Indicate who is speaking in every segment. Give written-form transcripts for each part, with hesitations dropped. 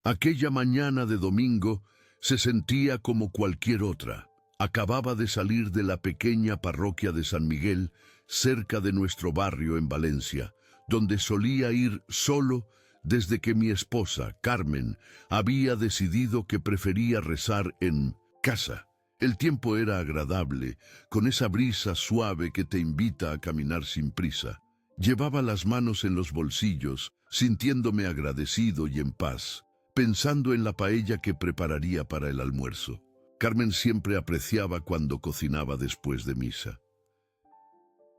Speaker 1: Aquella mañana de domingo se sentía como cualquier otra. Acababa de salir de la pequeña parroquia de San Miguel, cerca de nuestro barrio en Valencia, donde solía ir solo desde que mi esposa, Carmen, había decidido que prefería rezar en casa. El tiempo era agradable, con esa brisa suave que te invita a caminar sin prisa. Llevaba las manos en los bolsillos, sintiéndome agradecido y en paz, pensando en la paella que prepararía para el almuerzo. Carmen siempre apreciaba cuando cocinaba después de misa.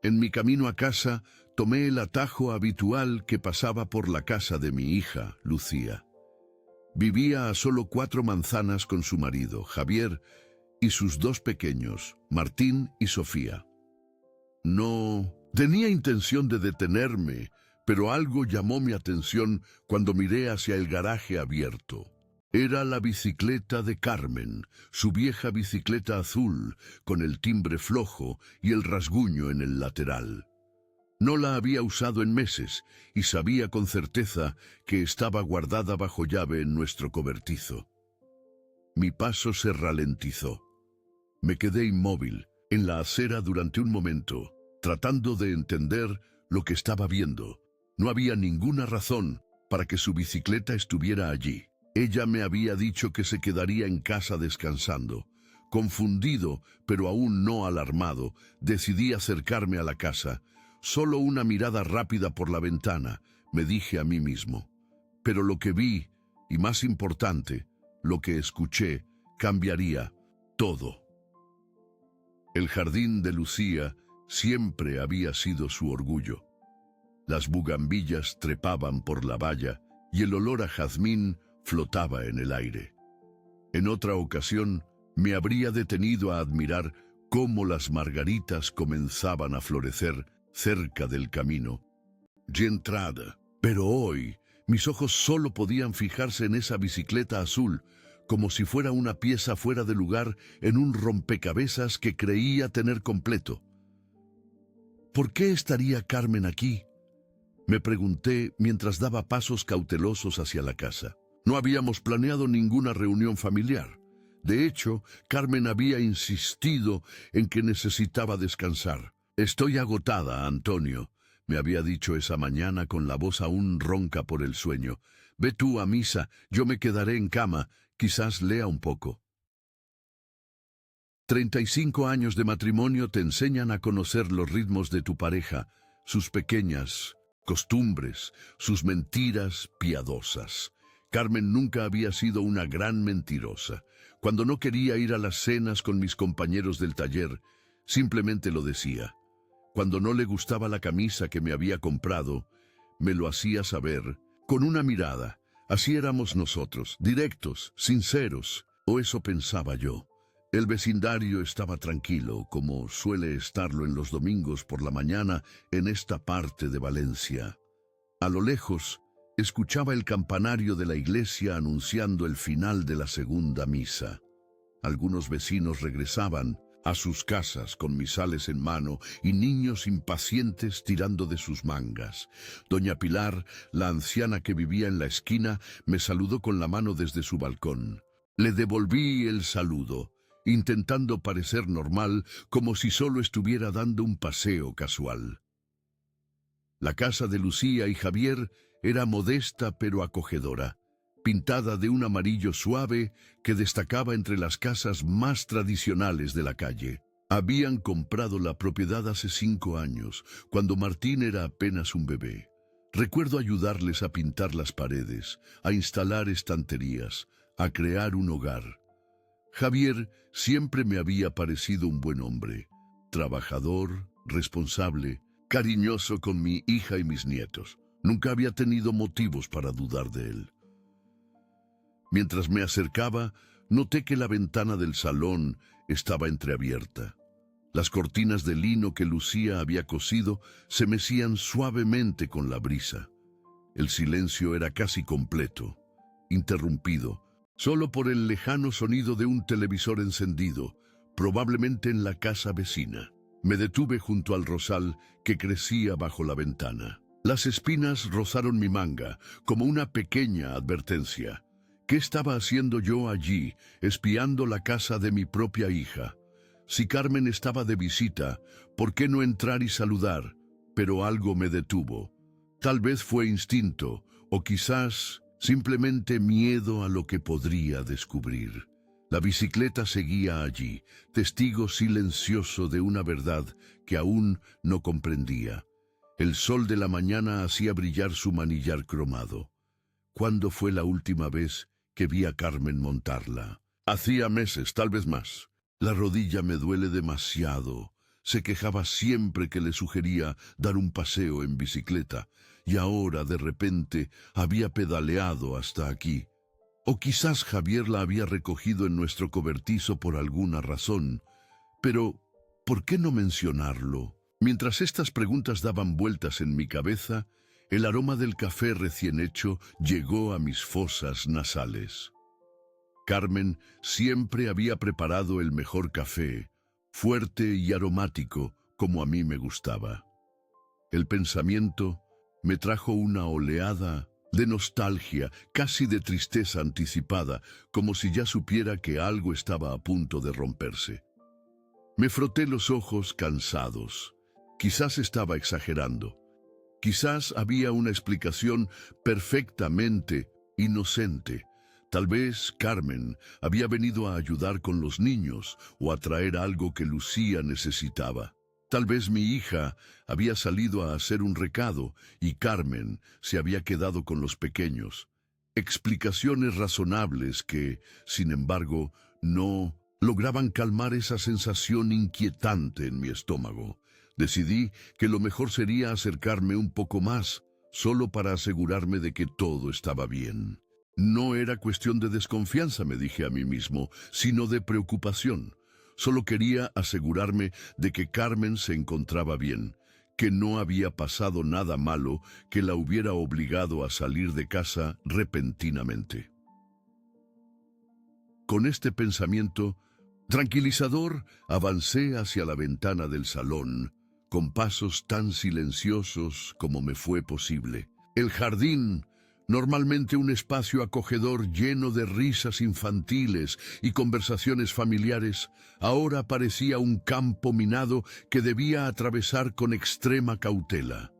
Speaker 1: En mi camino a casa, tomé el atajo habitual que pasaba por la casa de mi hija, Lucía. Vivía a solo 4 manzanas con su marido, Javier, y sus 2 pequeños, Martín y Sofía. No tenía intención de detenerme, pero algo llamó mi atención cuando miré hacia el garaje abierto. Era la bicicleta de Carmen, su vieja bicicleta azul, con el timbre flojo y el rasguño en el lateral. No la había usado en meses y sabía con certeza que estaba guardada bajo llave en nuestro cobertizo. Mi paso se ralentizó. Me quedé inmóvil en la acera durante un momento, tratando de entender lo que estaba viendo. No había ninguna razón para que su bicicleta estuviera allí. Ella me había dicho que se quedaría en casa descansando. Confundido, pero aún no alarmado, decidí acercarme a la casa. Solo una mirada rápida por la ventana, me dije a mí mismo. Pero lo que vi, y más importante, lo que escuché, cambiaría todo. El jardín de Lucía siempre había sido su orgullo. Las bugambillas trepaban por la valla y el olor a jazmín flotaba en el aire. En otra ocasión, me habría detenido a admirar cómo las margaritas comenzaban a florecer cerca del camino. De entrada. Pero hoy, mis ojos solo podían fijarse en esa bicicleta azul, como si fuera una pieza fuera de lugar en un rompecabezas que creía tener completo. ¿Por qué estaría Carmen aquí?, me pregunté mientras daba pasos cautelosos hacia la casa. No habíamos planeado ninguna reunión familiar. De hecho, Carmen había insistido en que necesitaba descansar. «Estoy agotada, Antonio», me había dicho esa mañana con la voz aún ronca por el sueño. «Ve tú a misa, yo me quedaré en cama, quizás lea un poco». 35 años de matrimonio te enseñan a conocer los ritmos de tu pareja, sus pequeñas costumbres, sus mentiras piadosas. Carmen nunca había sido una gran mentirosa. Cuando no quería ir a las cenas con mis compañeros del taller, simplemente lo decía. Cuando no le gustaba la camisa que me había comprado, me lo hacía saber, con una mirada. Así éramos nosotros, directos, sinceros, o eso pensaba yo. El vecindario estaba tranquilo, como suele estarlo en los domingos por la mañana en esta parte de Valencia. A lo lejos, escuchaba el campanario de la iglesia anunciando el final de la segunda misa. Algunos vecinos regresaban a sus casas con misales en mano y niños impacientes tirando de sus mangas. Doña Pilar, la anciana que vivía en la esquina, me saludó con la mano desde su balcón. Le devolví el saludo, intentando parecer normal, como si solo estuviera dando un paseo casual. La casa de Lucía y Javier era modesta pero acogedora, pintada de un amarillo suave que destacaba entre las casas más tradicionales de la calle. Habían comprado la propiedad hace 5 años, cuando Martín era apenas un bebé. Recuerdo ayudarles a pintar las paredes, a instalar estanterías, a crear un hogar. Javier siempre me había parecido un buen hombre, trabajador, responsable, cariñoso con mi hija y mis nietos. Nunca había tenido motivos para dudar de él. Mientras me acercaba, noté que la ventana del salón estaba entreabierta. Las cortinas de lino que Lucía había cosido se mecían suavemente con la brisa. El silencio era casi completo, interrumpido, solo por el lejano sonido de un televisor encendido, probablemente en la casa vecina. Me detuve junto al rosal que crecía bajo la ventana. Las espinas rozaron mi manga, como una pequeña advertencia. ¿Qué estaba haciendo yo allí, espiando la casa de mi propia hija? Si Carmen estaba de visita, ¿por qué no entrar y saludar? Pero algo me detuvo. Tal vez fue instinto, o quizás simplemente miedo a lo que podría descubrir. La bicicleta seguía allí, testigo silencioso de una verdad que aún no comprendía. El sol de la mañana hacía brillar su manillar cromado. ¿Cuándo fue la última vez que vi a Carmen montarla? Hacía meses, tal vez más. La rodilla me duele demasiado. Se quejaba siempre que le sugería dar un paseo en bicicleta, y ahora, de repente, había pedaleado hasta aquí. O quizás Javier la había recogido en nuestro cobertizo por alguna razón. Pero, ¿por qué no mencionarlo? Mientras estas preguntas daban vueltas en mi cabeza, el aroma del café recién hecho llegó a mis fosas nasales. Carmen siempre había preparado el mejor café, fuerte y aromático, como a mí me gustaba. El pensamiento me trajo una oleada de nostalgia, casi de tristeza anticipada, como si ya supiera que algo estaba a punto de romperse. Me froté los ojos cansados. Quizás estaba exagerando. Quizás había una explicación perfectamente inocente. Tal vez Carmen había venido a ayudar con los niños o a traer algo que Lucía necesitaba. Tal vez mi hija había salido a hacer un recado y Carmen se había quedado con los pequeños. Explicaciones razonables que, sin embargo, no lograban calmar esa sensación inquietante en mi estómago. Decidí que lo mejor sería acercarme un poco más, solo para asegurarme de que todo estaba bien. No era cuestión de desconfianza, me dije a mí mismo, sino de preocupación. Solo quería asegurarme de que Carmen se encontraba bien, que no había pasado nada malo que la hubiera obligado a salir de casa repentinamente. Con este pensamiento tranquilizador, avancé hacia la ventana del salón, con pasos tan silenciosos como me fue posible. El jardín, normalmente un espacio acogedor lleno de risas infantiles y conversaciones familiares, ahora parecía un campo minado que debía atravesar con extrema cautela.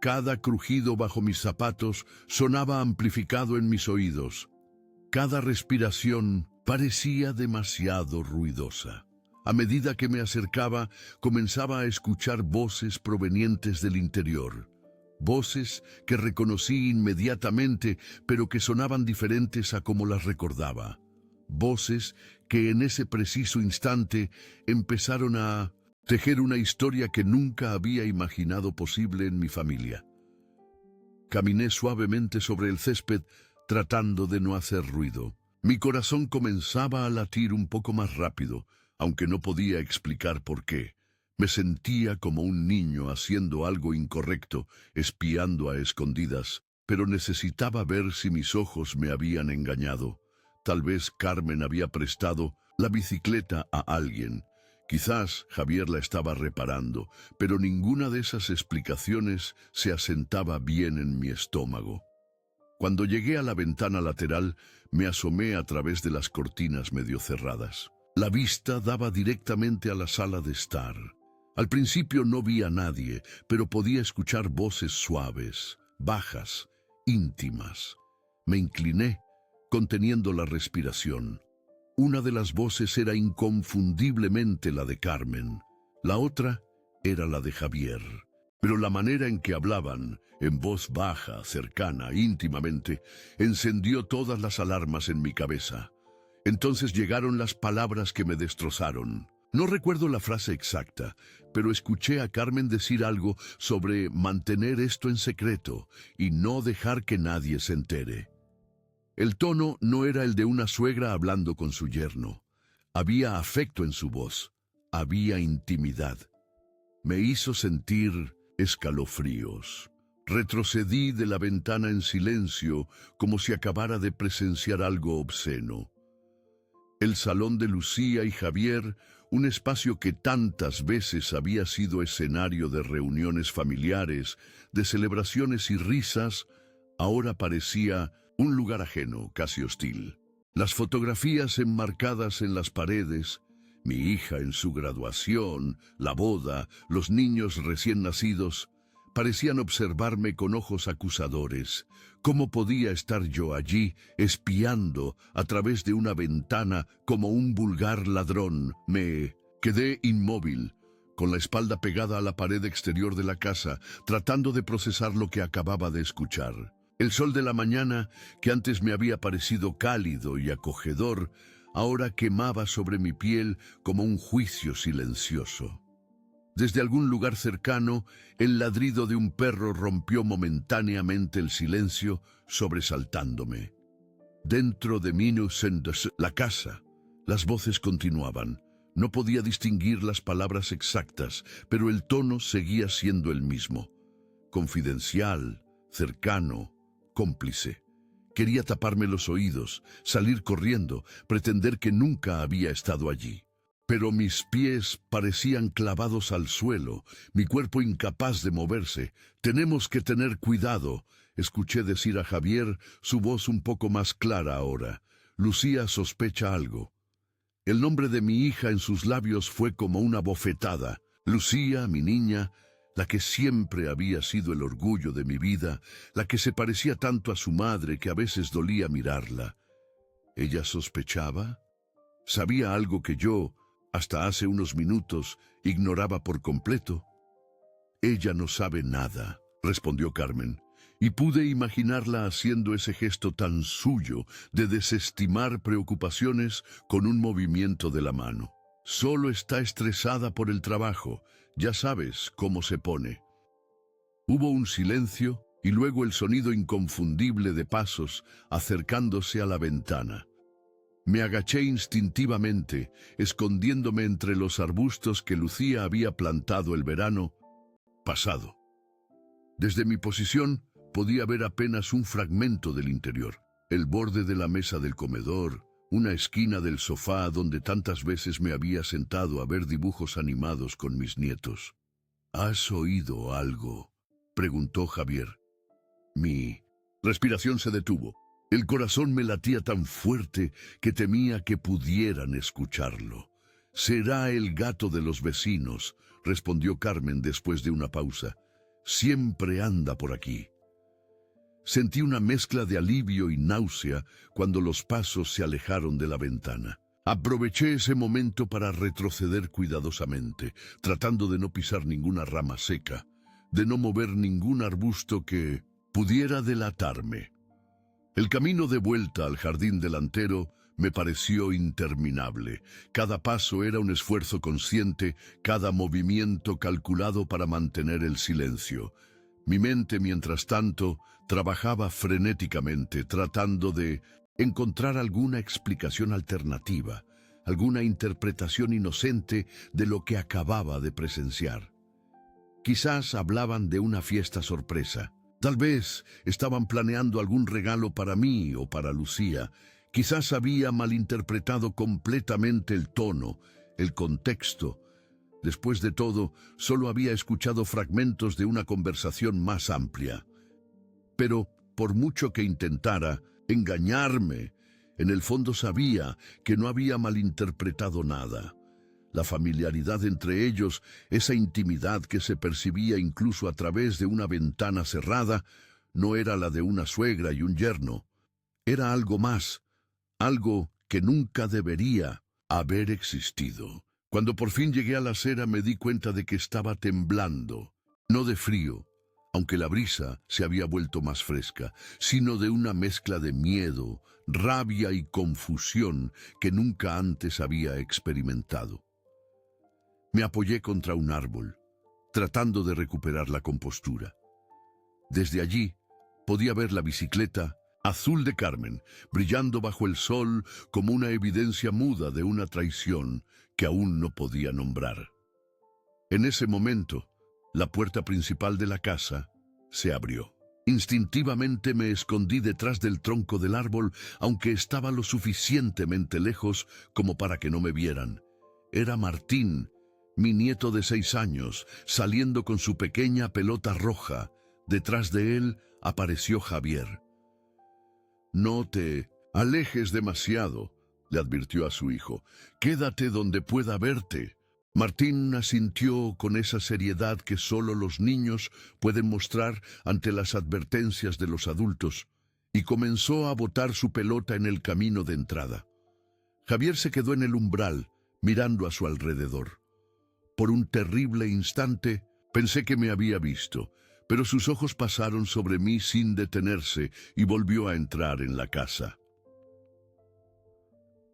Speaker 1: Cada crujido bajo mis zapatos sonaba amplificado en mis oídos. Cada respiración parecía demasiado ruidosa. A medida que me acercaba, comenzaba a escuchar voces provenientes del interior. Voces que reconocí inmediatamente, pero que sonaban diferentes a como las recordaba. Voces que en ese preciso instante empezaron a tejer una historia que nunca había imaginado posible en mi familia. Caminé suavemente sobre el césped, tratando de no hacer ruido. Mi corazón comenzaba a latir un poco más rápido, aunque no podía explicar por qué. Me sentía como un niño haciendo algo incorrecto, espiando a escondidas, pero necesitaba ver si mis ojos me habían engañado. Tal vez Carmen había prestado la bicicleta a alguien. Quizás Javier la estaba reparando, pero ninguna de esas explicaciones se asentaba bien en mi estómago. Cuando llegué a la ventana lateral, me asomé a través de las cortinas medio cerradas. La vista daba directamente a la sala de estar. Al principio no vi a nadie, pero podía escuchar voces suaves, bajas, íntimas. Me incliné, conteniendo la respiración. Una de las voces era inconfundiblemente la de Carmen. La otra era la de Javier. Pero la manera en que hablaban, en voz baja, cercana, íntimamente, encendió todas las alarmas en mi cabeza. Entonces llegaron las palabras que me destrozaron. No recuerdo la frase exacta, pero escuché a Carmen decir algo sobre mantener esto en secreto y no dejar que nadie se entere. El tono no era el de una suegra hablando con su yerno. Había afecto en su voz, había intimidad. Me hizo sentir escalofríos. Retrocedí de la ventana en silencio, como si acabara de presenciar algo obsceno. El salón de Lucía y Javier, un espacio que tantas veces había sido escenario de reuniones familiares, de celebraciones y risas, ahora parecía Un lugar ajeno, casi hostil. Las fotografías enmarcadas en las paredes, mi hija en su graduación, la boda, los niños recién nacidos, parecían observarme con ojos acusadores. ¿Cómo podía estar yo allí, espiando a través de una ventana como un vulgar ladrón? Me quedé inmóvil, con la espalda pegada a la pared exterior de la casa, tratando de procesar lo que acababa de escuchar. El sol de la mañana, que antes me había parecido cálido y acogedor, ahora quemaba sobre mi piel como un juicio silencioso. Desde algún lugar cercano, el ladrido de un perro rompió momentáneamente el silencio, sobresaltándome. Dentro de la casa, las voces continuaban. No podía distinguir las palabras exactas, pero el tono seguía siendo el mismo. Confidencial, cercano, cómplice. Quería taparme los oídos, salir corriendo, pretender que nunca había estado allí. Pero mis pies parecían clavados al suelo, mi cuerpo incapaz de moverse. «Tenemos que tener cuidado», escuché decir a Javier, su voz un poco más clara ahora. «Lucía sospecha algo». El nombre de mi hija en sus labios fue como una bofetada. Lucía, mi niña, la que siempre había sido el orgullo de mi vida, la que se parecía tanto a su madre que a veces dolía mirarla. ¿Ella sospechaba? ¿Sabía algo que yo, hasta hace unos minutos, ignoraba por completo? «Ella no sabe nada», respondió Carmen, y pude imaginarla haciendo ese gesto tan suyo de desestimar preocupaciones con un movimiento de la mano. «Solo está estresada por el trabajo, ya sabes cómo se pone». Hubo un silencio y luego el sonido inconfundible de pasos acercándose a la ventana. Me agaché instintivamente, escondiéndome entre los arbustos que Lucía había plantado el verano pasado. Desde mi posición podía ver apenas un fragmento del interior, el borde de la mesa del comedor, una esquina del sofá donde tantas veces me había sentado a ver dibujos animados con mis nietos. «¿Has oído algo?», preguntó Javier. Mi respiración se detuvo. El corazón me latía tan fuerte que temía que pudieran escucharlo. «Será el gato de los vecinos», respondió Carmen después de una pausa. «Siempre anda por aquí». Sentí una mezcla de alivio y náusea cuando los pasos se alejaron de la ventana. Aproveché ese momento para retroceder cuidadosamente, tratando de no pisar ninguna rama seca, de no mover ningún arbusto que pudiera delatarme. El camino de vuelta al jardín delantero me pareció interminable. Cada paso era un esfuerzo consciente, cada movimiento calculado para mantener el silencio. Mi mente, mientras tanto, trabajaba frenéticamente, tratando de encontrar alguna explicación alternativa, alguna interpretación inocente de lo que acababa de presenciar. Quizás hablaban de una fiesta sorpresa. Tal vez estaban planeando algún regalo para mí o para Lucía. Quizás había malinterpretado completamente el tono, el contexto. Después de todo, solo había escuchado fragmentos de una conversación más amplia. Pero, por mucho que intentara engañarme, en el fondo sabía que no había malinterpretado nada. La familiaridad entre ellos, esa intimidad que se percibía incluso a través de una ventana cerrada, no era la de una suegra y un yerno. Era algo más, algo que nunca debería haber existido. Cuando por fin llegué a la acera me di cuenta de que estaba temblando, no de frío, aunque la brisa se había vuelto más fresca, sino de una mezcla de miedo, rabia y confusión que nunca antes había experimentado. Me apoyé contra un árbol, tratando de recuperar la compostura. Desde allí podía ver la bicicleta azul de Carmen, brillando bajo el sol como una evidencia muda de una traición que aún no podía nombrar. En ese momento, la puerta principal de la casa se abrió. Instintivamente me escondí detrás del tronco del árbol, aunque estaba lo suficientemente lejos como para que no me vieran. Era Martín, mi nieto de 6 años, saliendo con su pequeña pelota roja. Detrás de él apareció Javier. No te alejes demasiado, le advirtió a su hijo. Quédate donde pueda verte. Martín asintió con esa seriedad que solo los niños pueden mostrar ante las advertencias de los adultos, y comenzó a botar su pelota en el camino de entrada. Javier se quedó en el umbral, mirando a su alrededor. Por un terrible instante pensé que me había visto, pero sus ojos pasaron sobre mí sin detenerse y volvió a entrar en la casa.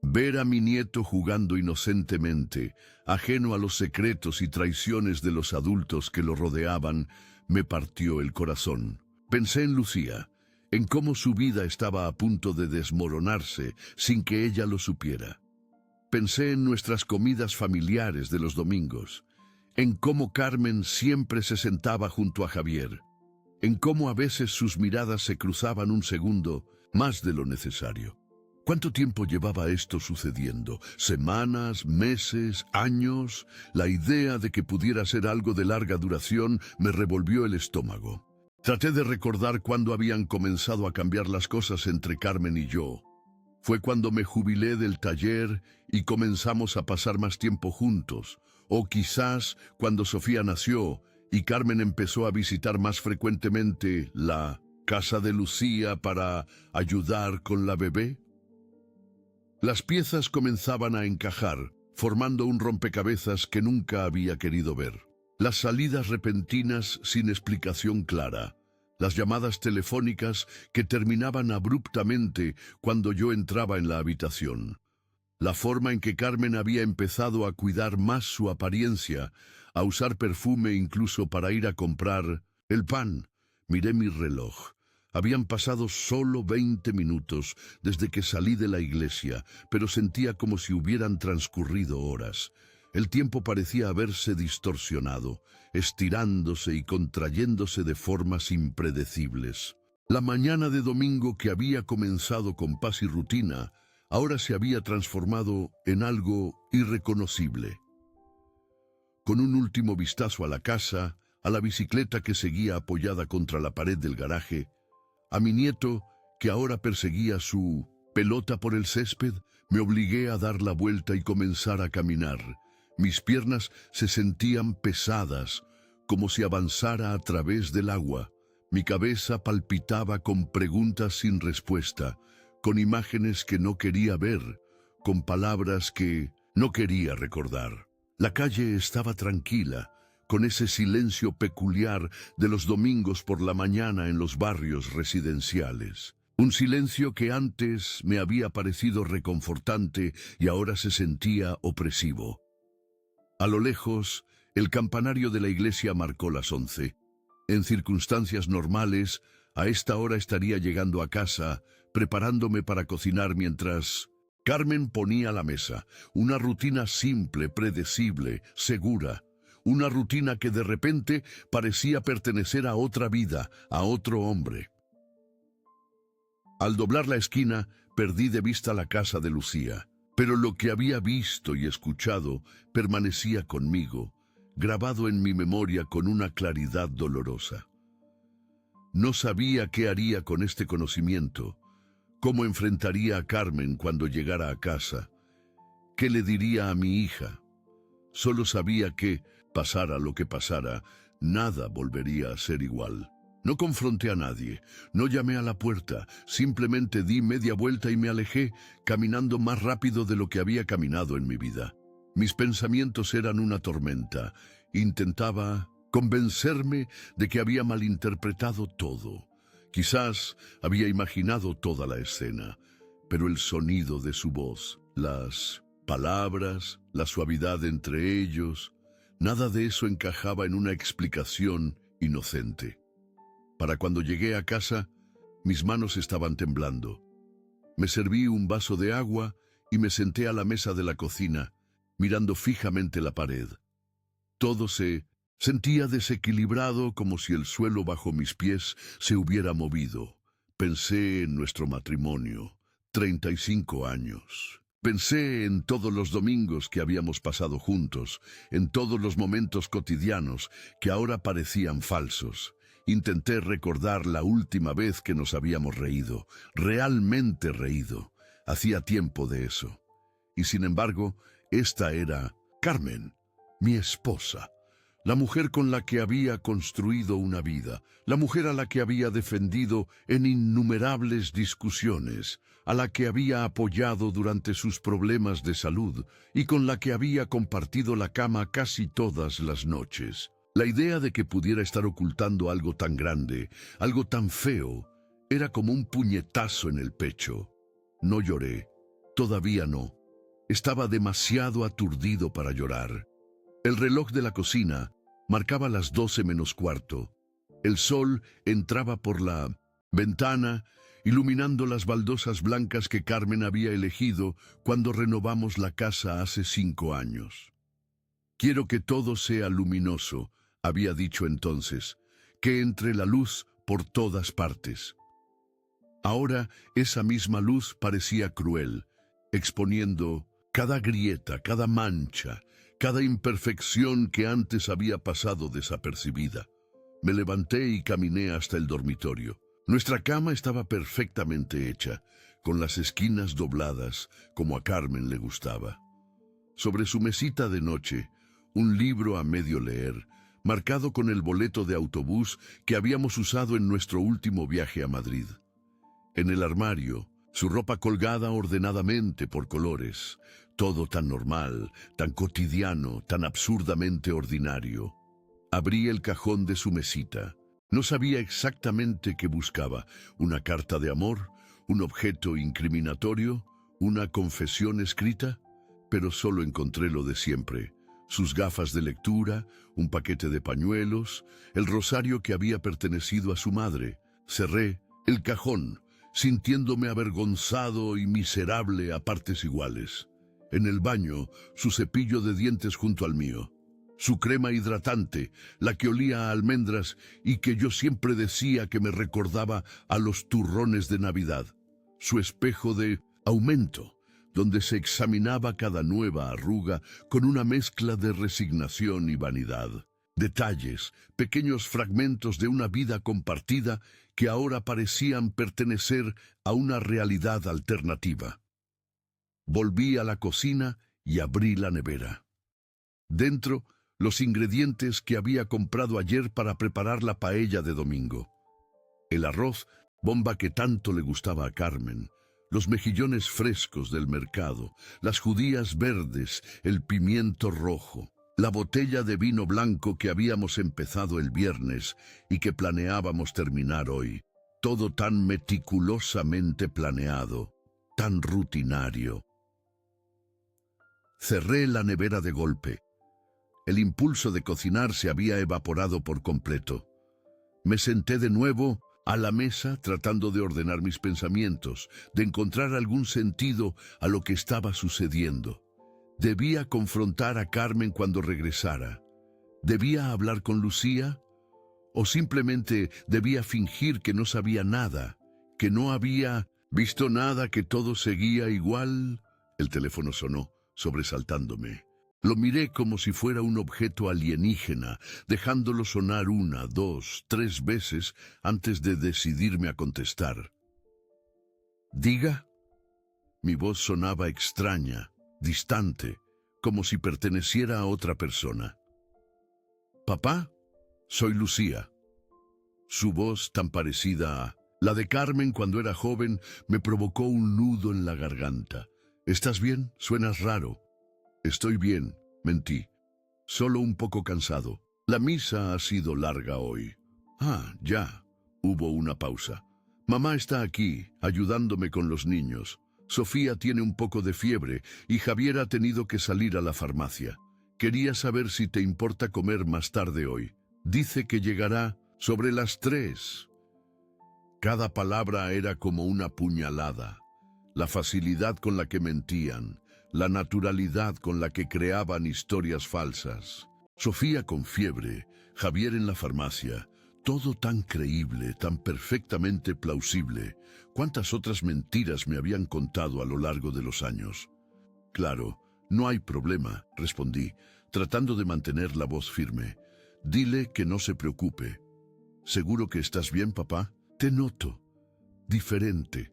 Speaker 1: Ver a mi nieto jugando inocentemente, ajeno a los secretos y traiciones de los adultos que lo rodeaban, me partió el corazón. Pensé en Lucía, en cómo su vida estaba a punto de desmoronarse sin que ella lo supiera. Pensé en nuestras comidas familiares de los domingos, en cómo Carmen siempre se sentaba junto a Javier, en cómo a veces sus miradas se cruzaban un segundo más de lo necesario. ¿Cuánto tiempo llevaba esto sucediendo? ¿Semanas, meses, años? La idea de que pudiera ser algo de larga duración me revolvió el estómago. Traté de recordar cuándo habían comenzado a cambiar las cosas entre Carmen y yo. Fue cuando me jubilé del taller y comenzamos a pasar más tiempo juntos, o quizás cuando Sofía nació y Carmen empezó a visitar más frecuentemente la casa de Lucía para ayudar con la bebé. Las piezas comenzaban a encajar, formando un rompecabezas que nunca había querido ver. Las salidas repentinas sin explicación clara, las llamadas telefónicas que terminaban abruptamente cuando yo entraba en la habitación. La forma en que Carmen había empezado a cuidar más su apariencia, a usar perfume incluso para ir a comprar el pan. Miré mi reloj. Habían pasado solo 20 minutos desde que salí de la iglesia, pero sentía como si hubieran transcurrido horas. El tiempo parecía haberse distorsionado, estirándose y contrayéndose de formas impredecibles. La mañana de domingo que había comenzado con paz y rutina, ahora se había transformado en algo irreconocible. Con un último vistazo a la casa, a la bicicleta que seguía apoyada contra la pared del garaje, a mi nieto, que ahora perseguía su pelota por el césped, me obligué a dar la vuelta y comenzar a caminar. Mis piernas se sentían pesadas, como si avanzara a través del agua. Mi cabeza palpitaba con preguntas sin respuesta, con imágenes que no quería ver, con palabras que no quería recordar. La calle estaba tranquila, con ese silencio peculiar de los domingos por la mañana en los barrios residenciales. Un silencio que antes me había parecido reconfortante y ahora se sentía opresivo. A lo lejos, el campanario de la iglesia marcó las 11. En circunstancias normales, a esta hora estaría llegando a casa, preparándome para cocinar mientras Carmen ponía la mesa. Una rutina simple, predecible, segura. Una rutina que de repente parecía pertenecer a otra vida, a otro hombre. Al doblar la esquina, perdí de vista la casa de Lucía, pero lo que había visto y escuchado permanecía conmigo, grabado en mi memoria con una claridad dolorosa. No sabía qué haría con este conocimiento, cómo enfrentaría a Carmen cuando llegara a casa, qué le diría a mi hija. Solo sabía que, pasara lo que pasara, nada volvería a ser igual. No confronté a nadie, no llamé a la puerta, simplemente di media vuelta y me alejé, caminando más rápido de lo que había caminado en mi vida. Mis pensamientos eran una tormenta. Intentaba convencerme de que había malinterpretado todo. Quizás había imaginado toda la escena, pero el sonido de su voz, las palabras, la suavidad entre ellos, nada de eso encajaba en una explicación inocente. Para cuando llegué a casa, mis manos estaban temblando. Me serví un vaso de agua y me senté a la mesa de la cocina, mirando fijamente la pared. Todo se sentía desequilibrado, como si el suelo bajo mis pies se hubiera movido. Pensé en nuestro matrimonio, 35 años. Pensé en todos los domingos que habíamos pasado juntos, en todos los momentos cotidianos que ahora parecían falsos. Intenté recordar la última vez que nos habíamos reído, realmente reído. Hacía tiempo de eso. Y sin embargo, esta era Carmen, mi esposa, la mujer con la que había construido una vida, la mujer a la que había defendido en innumerables discusiones, a la que había apoyado durante sus problemas de salud y con la que había compartido la cama casi todas las noches. La idea de que pudiera estar ocultando algo tan grande, algo tan feo, era como un puñetazo en el pecho. No lloré, todavía no. Estaba demasiado aturdido para llorar. El reloj de la cocina marcaba las 12 menos cuarto. El sol entraba por la ventana, iluminando las baldosas blancas que Carmen había elegido cuando renovamos la casa hace 5 años. Quiero que todo sea luminoso, había dicho entonces, que entre la luz por todas partes. Ahora esa misma luz parecía cruel, exponiendo cada grieta, cada mancha, cada imperfección que antes había pasado desapercibida. Me levanté y caminé hasta el dormitorio. Nuestra cama estaba perfectamente hecha, con las esquinas dobladas, como a Carmen le gustaba. Sobre su mesita de noche, un libro a medio leer, marcado con el boleto de autobús que habíamos usado en nuestro último viaje a Madrid. En el armario, su ropa colgada ordenadamente por colores, todo tan normal, tan cotidiano, tan absurdamente ordinario. Abrí el cajón de su mesita. No sabía exactamente qué buscaba, una carta de amor, un objeto incriminatorio, una confesión escrita, pero solo encontré lo de siempre. Sus gafas de lectura, un paquete de pañuelos, el rosario que había pertenecido a su madre. Cerré el cajón, sintiéndome avergonzado y miserable a partes iguales. En el baño, su cepillo de dientes junto al mío. Su crema hidratante, la que olía a almendras y que yo siempre decía que me recordaba a los turrones de Navidad. Su espejo de aumento, donde se examinaba cada nueva arruga con una mezcla de resignación y vanidad. Detalles, pequeños fragmentos de una vida compartida que ahora parecían pertenecer a una realidad alternativa. Volví a la cocina y abrí la nevera. Dentro, los ingredientes que había comprado ayer para preparar la paella de domingo. El arroz, bomba que tanto le gustaba a Carmen, los mejillones frescos del mercado, las judías verdes, el pimiento rojo, la botella de vino blanco que habíamos empezado el viernes y que planeábamos terminar hoy. Todo tan meticulosamente planeado, tan rutinario. Cerré la nevera de golpe. El impulso de cocinar se había evaporado por completo. Me senté de nuevo a la mesa tratando de ordenar mis pensamientos, de encontrar algún sentido a lo que estaba sucediendo. Debía confrontar a Carmen cuando regresara. ¿Debía hablar con Lucía? ¿O simplemente debía fingir que no sabía nada, que no había visto nada, que todo seguía igual? El teléfono sonó, sobresaltándome. Lo miré como si fuera un objeto alienígena, dejándolo sonar 1, 2, 3 veces antes de decidirme a contestar. ¿Diga? Mi voz sonaba extraña, distante, como si perteneciera a otra persona. «Papá, soy Lucía». Su voz, tan parecida a la de Carmen cuando era joven, me provocó un nudo en la garganta. «¿Estás bien? Suenas raro». «Estoy bien», mentí. «Solo un poco cansado. La misa ha sido larga hoy». «Ah, ya». Hubo una pausa. «Mamá está aquí, ayudándome con los niños. Sofía tiene un poco de fiebre y Javier ha tenido que salir a la farmacia. Quería saber si te importa comer más tarde hoy. Dice que llegará sobre las 3». Cada palabra era como una puñalada. La facilidad con la que mentían, la naturalidad con la que creaban historias falsas. Sofía con fiebre, Javier en la farmacia. Todo tan creíble, tan perfectamente plausible. ¿Cuántas otras mentiras me habían contado a lo largo de los años? «Claro, no hay problema», respondí, tratando de mantener la voz firme. «Dile que no se preocupe». ¿Seguro que estás bien, papá? Te noto diferente.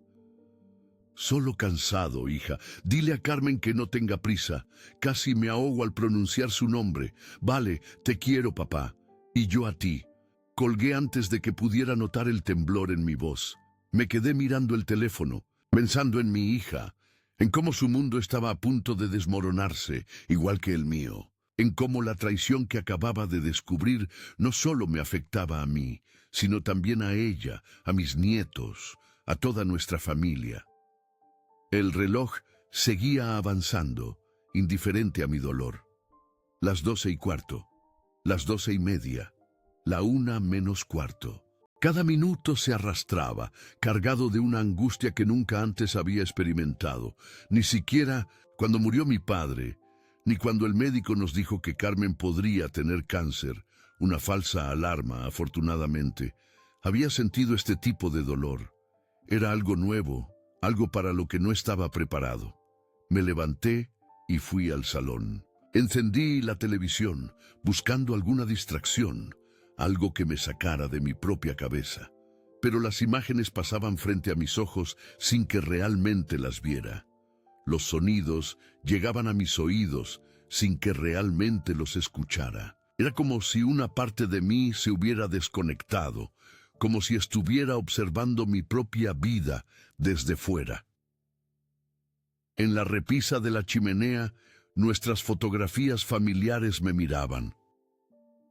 Speaker 1: Solo cansado, hija. Dile a Carmen que no tenga prisa. Casi me ahogo al pronunciar su nombre. Vale, te quiero, papá. Y yo a ti. Colgué antes de que pudiera notar el temblor en mi voz. Me quedé mirando el teléfono, pensando en mi hija, en cómo su mundo estaba a punto de desmoronarse, igual que el mío, en cómo la traición que acababa de descubrir no solo me afectaba a mí, sino también a ella, a mis nietos, a toda nuestra familia. El reloj seguía avanzando, indiferente a mi dolor. Las 12:15, las 12:30, la 1:15. Cada minuto se arrastraba, cargado de una angustia que nunca antes había experimentado, ni siquiera cuando murió mi padre, ni cuando el médico nos dijo que Carmen podría tener cáncer, una falsa alarma, afortunadamente. Había sentido este tipo de dolor. Era algo nuevo, algo para lo que no estaba preparado. Me levanté y fui al salón. Encendí la televisión, buscando alguna distracción, algo que me sacara de mi propia cabeza. Pero las imágenes pasaban frente a mis ojos sin que realmente las viera. Los sonidos llegaban a mis oídos sin que realmente los escuchara. Era como si una parte de mí se hubiera desconectado, como si estuviera observando mi propia vida desde fuera. En la repisa de la chimenea, nuestras fotografías familiares me miraban.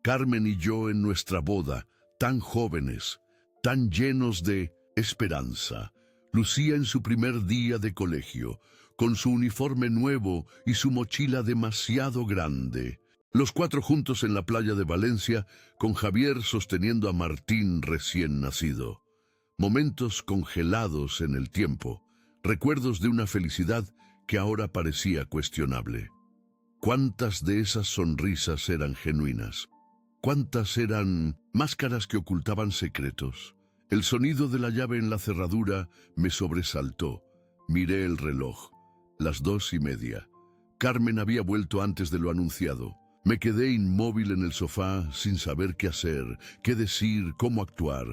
Speaker 1: Carmen y yo en nuestra boda, tan jóvenes, tan llenos de esperanza. Lucía en su primer día de colegio, con su uniforme nuevo y su mochila demasiado grande. Los 4 juntos en la playa de Valencia, con Javier sosteniendo a Martín recién nacido. Momentos congelados en el tiempo, recuerdos de una felicidad que ahora parecía cuestionable. ¿Cuántas de esas sonrisas eran genuinas? ¿Cuántas eran máscaras que ocultaban secretos? El sonido de la llave en la cerradura me sobresaltó. Miré el reloj. Las 2:30. Carmen había vuelto antes de lo anunciado. Me quedé inmóvil en el sofá sin saber qué hacer, qué decir, cómo actuar.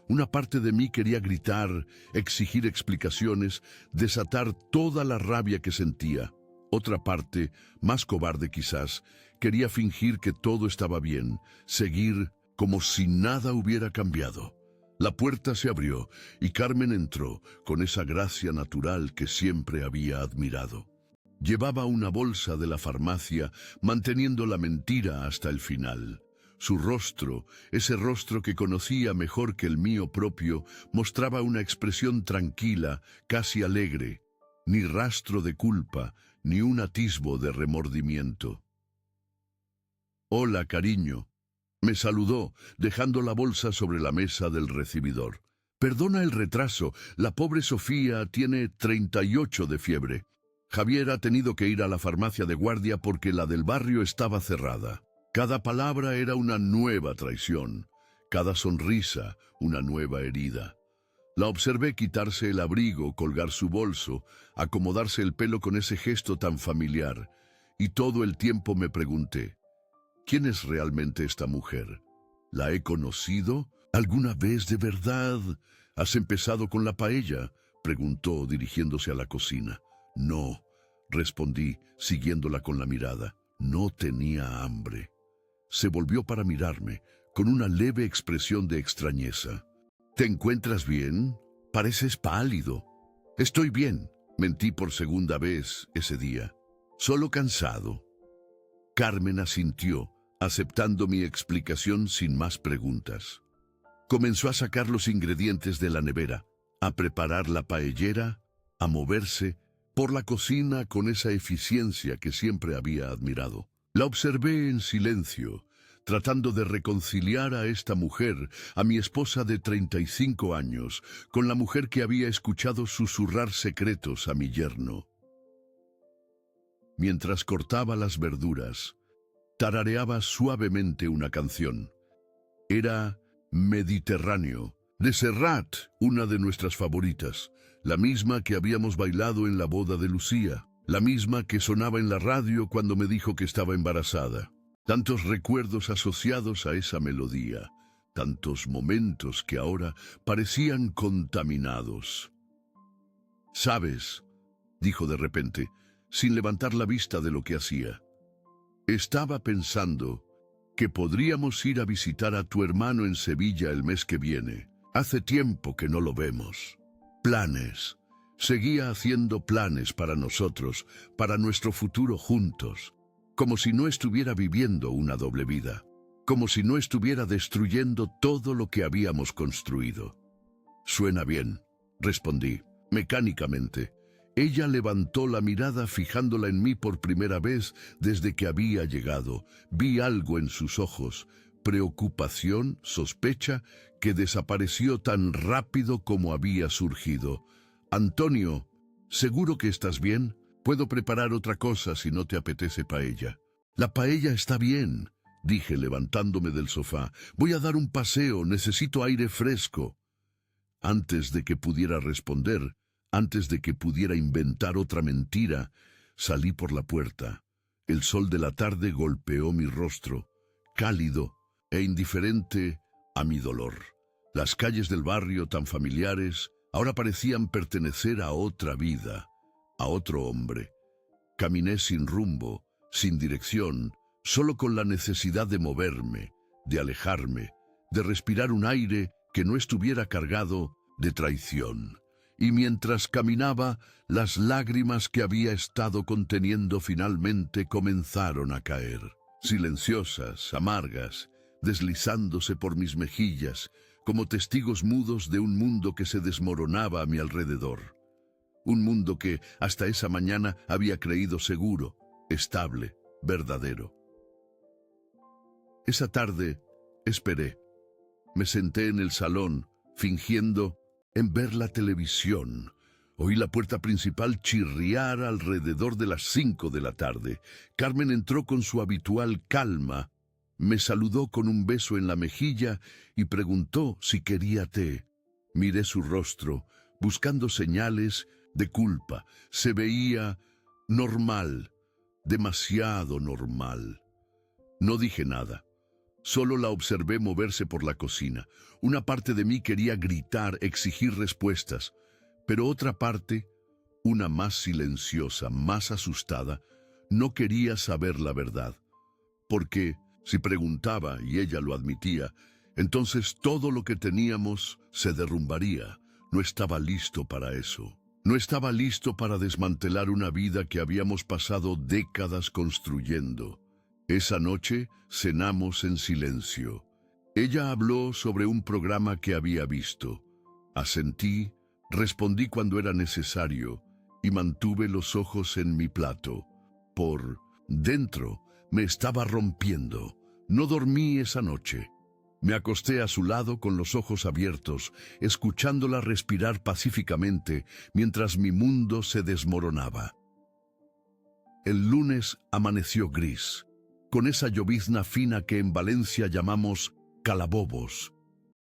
Speaker 1: Una parte de mí quería gritar, exigir explicaciones, desatar toda la rabia que sentía. Otra parte, más cobarde quizás, quería fingir que todo estaba bien, seguir como si nada hubiera cambiado. La puerta se abrió y Carmen entró con esa gracia natural que siempre había admirado. Llevaba una bolsa de la farmacia, manteniendo la mentira hasta el final. Su rostro, ese rostro que conocía mejor que el mío propio, mostraba una expresión tranquila, casi alegre. Ni rastro de culpa, ni un atisbo de remordimiento. «Hola, cariño», me saludó, dejando la bolsa sobre la mesa del recibidor. «Perdona el retraso, la pobre Sofía tiene 38 de fiebre. Javier ha tenido que ir a la farmacia de guardia porque la del barrio estaba cerrada». Cada palabra era una nueva traición, cada sonrisa una nueva herida. La observé quitarse el abrigo, colgar su bolso, acomodarse el pelo con ese gesto tan familiar, y todo el tiempo me pregunté, ¿quién es realmente esta mujer? ¿La he conocido alguna vez de verdad? ¿Has empezado con la paella?, preguntó dirigiéndose a la cocina. No, respondí, siguiéndola con la mirada. No tenía hambre. Se volvió para mirarme, con una leve expresión de extrañeza. «¿Te encuentras bien? Pareces pálido». «Estoy bien», mentí por segunda vez ese día. «Solo cansado». Carmen asintió, aceptando mi explicación sin más preguntas. Comenzó a sacar los ingredientes de la nevera, a preparar la paellera, a moverse por la cocina con esa eficiencia que siempre había admirado. La observé en silencio, tratando de reconciliar a esta mujer, a mi esposa de 35 años, con la mujer que había escuchado susurrar secretos a mi yerno. Mientras cortaba las verduras, tarareaba suavemente una canción. Era Mediterráneo, de Serrat, una de nuestras favoritas, la misma que habíamos bailado en la boda de Lucía. La misma que sonaba en la radio cuando me dijo que estaba embarazada. Tantos recuerdos asociados a esa melodía, tantos momentos que ahora parecían contaminados. «¿Sabes?», dijo de repente, sin levantar la vista de lo que hacía. «Estaba pensando que podríamos ir a visitar a tu hermano en Sevilla el mes que viene. Hace tiempo que no lo vemos». Planes. Seguía haciendo planes para nosotros, para nuestro futuro juntos, como si no estuviera viviendo una doble vida, como si no estuviera destruyendo todo lo que habíamos construido. «Suena bien», respondí, mecánicamente. Ella levantó la mirada fijándola en mí por primera vez desde que había llegado. Vi algo en sus ojos, preocupación, sospecha, que desapareció tan rápido como había surgido. «Antonio, ¿seguro que estás bien? Puedo preparar otra cosa si no te apetece paella». «La paella está bien», dije levantándome del sofá. «Voy a dar un paseo, necesito aire fresco». Antes de que pudiera responder, antes de que pudiera inventar otra mentira, salí por la puerta. El sol de la tarde golpeó mi rostro, cálido e indiferente a mi dolor. Las calles del barrio, tan familiares, ahora parecían pertenecer a otra vida, a otro hombre. Caminé sin rumbo, sin dirección, solo con la necesidad de moverme, de alejarme, de respirar un aire que no estuviera cargado de traición. Y mientras caminaba, las lágrimas que había estado conteniendo finalmente comenzaron a caer, silenciosas, amargas, deslizándose por mis mejillas, como testigos mudos de un mundo que se desmoronaba a mi alrededor. Un mundo que, hasta esa mañana, había creído seguro, estable, verdadero. Esa tarde, esperé. Me senté en el salón, fingiendo en ver la televisión. Oí la puerta principal chirriar alrededor de las 5 de la tarde. Carmen entró con su habitual calma, me saludó con un beso en la mejilla y preguntó si quería té. Miré su rostro, buscando señales de culpa. Se veía normal, demasiado normal. No dije nada. Solo la observé moverse por la cocina. Una parte de mí quería gritar, exigir respuestas, pero otra parte, una más silenciosa, más asustada, no quería saber la verdad. Porque, si preguntaba, y ella lo admitía, entonces todo lo que teníamos se derrumbaría. No estaba listo para eso. No estaba listo para desmantelar una vida que habíamos pasado décadas construyendo. Esa noche cenamos en silencio. Ella habló sobre un programa que había visto. Asentí, respondí cuando era necesario y mantuve los ojos en mi plato. Por dentro me estaba rompiendo. No dormí esa noche. Me acosté a su lado con los ojos abiertos, escuchándola respirar pacíficamente mientras mi mundo se desmoronaba. El lunes amaneció gris, con esa llovizna fina que en Valencia llamamos calabobos,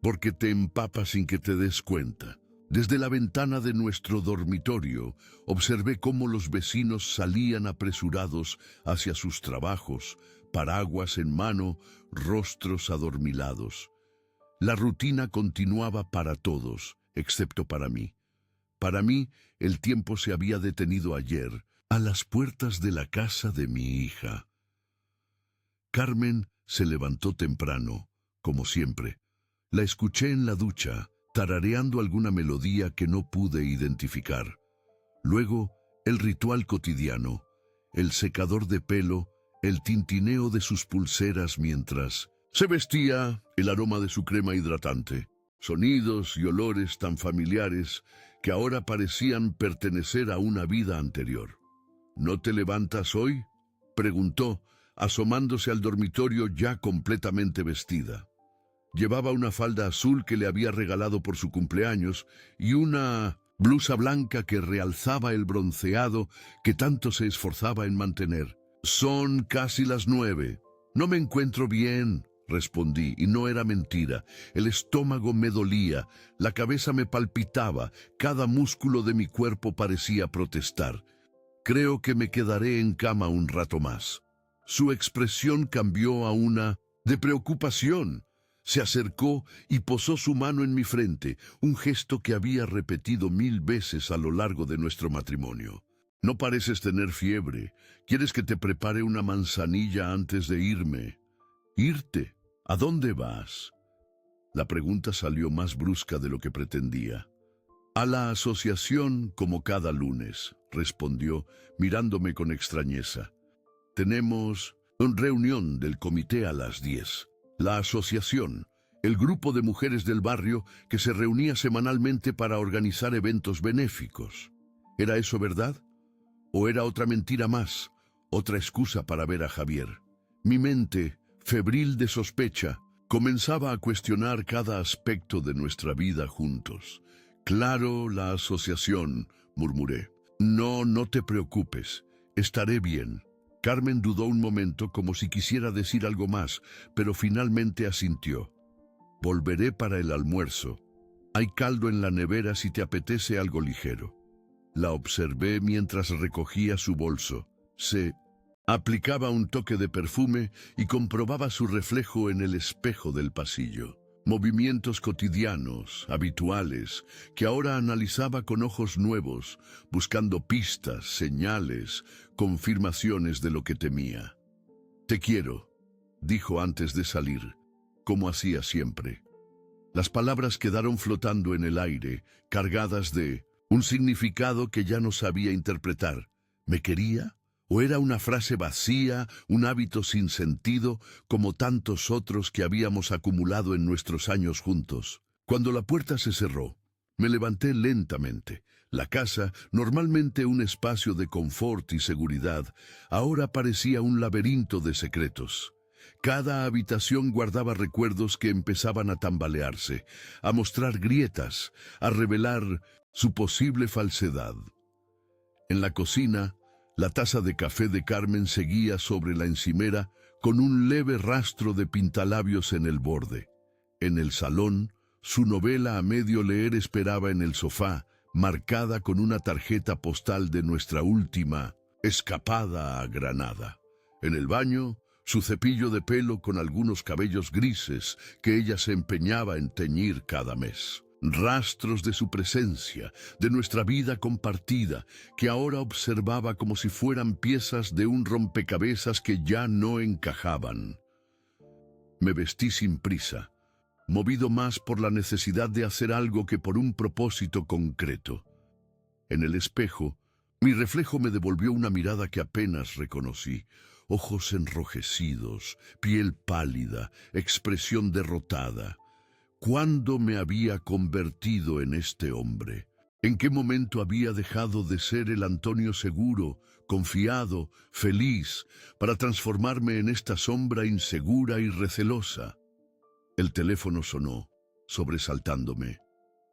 Speaker 1: porque te empapa sin que te des cuenta. Desde la ventana de nuestro dormitorio observé cómo los vecinos salían apresurados hacia sus trabajos, paraguas en mano, rostros adormilados. La rutina continuaba para todos, excepto para mí. Para mí, el tiempo se había detenido ayer, a las puertas de la casa de mi hija. Carmen se levantó temprano, como siempre. La escuché en la ducha, tarareando alguna melodía que no pude identificar. Luego, el ritual cotidiano, el secador de pelo, el tintineo de sus pulseras mientras se vestía, el aroma de su crema hidratante. Sonidos y olores tan familiares que ahora parecían pertenecer a una vida anterior. ¿No te levantas hoy?, preguntó, asomándose al dormitorio ya completamente vestida. Llevaba una falda azul que le había regalado por su cumpleaños y una blusa blanca que realzaba el bronceado que tanto se esforzaba en mantener. Son casi las 9. No me encuentro bien, respondí, y no era mentira. El estómago me dolía, la cabeza me palpitaba, cada músculo de mi cuerpo parecía protestar. Creo que me quedaré en cama un rato más. Su expresión cambió a una de preocupación. Se acercó y posó su mano en mi frente, un gesto que había repetido 1000 veces a lo largo de nuestro matrimonio. No pareces tener fiebre. ¿Quieres que te prepare una manzanilla antes de irme? ¿Irte? ¿A dónde vas? La pregunta salió más brusca de lo que pretendía. A la asociación como cada lunes, respondió, mirándome con extrañeza. Tenemos una reunión del comité a las 10. La asociación, el grupo de mujeres del barrio que se reunía semanalmente para organizar eventos benéficos. ¿Era eso verdad? ¿O era otra mentira más, otra excusa para ver a Javier? Mi mente, febril de sospecha, comenzaba a cuestionar cada aspecto de nuestra vida juntos. Claro, la asociación, murmuré. No, no te preocupes, estaré bien. Carmen dudó un momento como si quisiera decir algo más, pero finalmente asintió. Volveré para el almuerzo. Hay caldo en la nevera si te apetece algo ligero. La observé mientras recogía su bolso. Se aplicaba un toque de perfume y comprobaba su reflejo en el espejo del pasillo. Movimientos cotidianos, habituales, que ahora analizaba con ojos nuevos, buscando pistas, señales, confirmaciones de lo que temía. Te quiero, dijo antes de salir, como hacía siempre. Las palabras quedaron flotando en el aire, cargadas de un significado que ya no sabía interpretar. ¿Me quería? ¿O era una frase vacía, un hábito sin sentido, como tantos otros que habíamos acumulado en nuestros años juntos? Cuando la puerta se cerró, me levanté lentamente. La casa, normalmente un espacio de confort y seguridad, ahora parecía un laberinto de secretos. Cada habitación guardaba recuerdos que empezaban a tambalearse, a mostrar grietas, a revelar su posible falsedad. En la cocina, la taza de café de Carmen seguía sobre la encimera con un leve rastro de pintalabios en el borde. En el salón, su novela a medio leer esperaba en el sofá, marcada con una tarjeta postal de nuestra última escapada a Granada. En el baño, su cepillo de pelo con algunos cabellos grises que ella se empeñaba en teñir cada mes. Rastros de su presencia, de nuestra vida compartida, que ahora observaba como si fueran piezas de un rompecabezas que ya no encajaban. Me vestí sin prisa, movido más por la necesidad de hacer algo que por un propósito concreto. En el espejo, mi reflejo me devolvió una mirada que apenas reconocí. Ojos enrojecidos, piel pálida, expresión derrotada. ¿Cuándo me había convertido en este hombre? ¿En qué momento había dejado de ser el Antonio seguro, confiado, feliz, para transformarme en esta sombra insegura y recelosa? El teléfono sonó, sobresaltándome.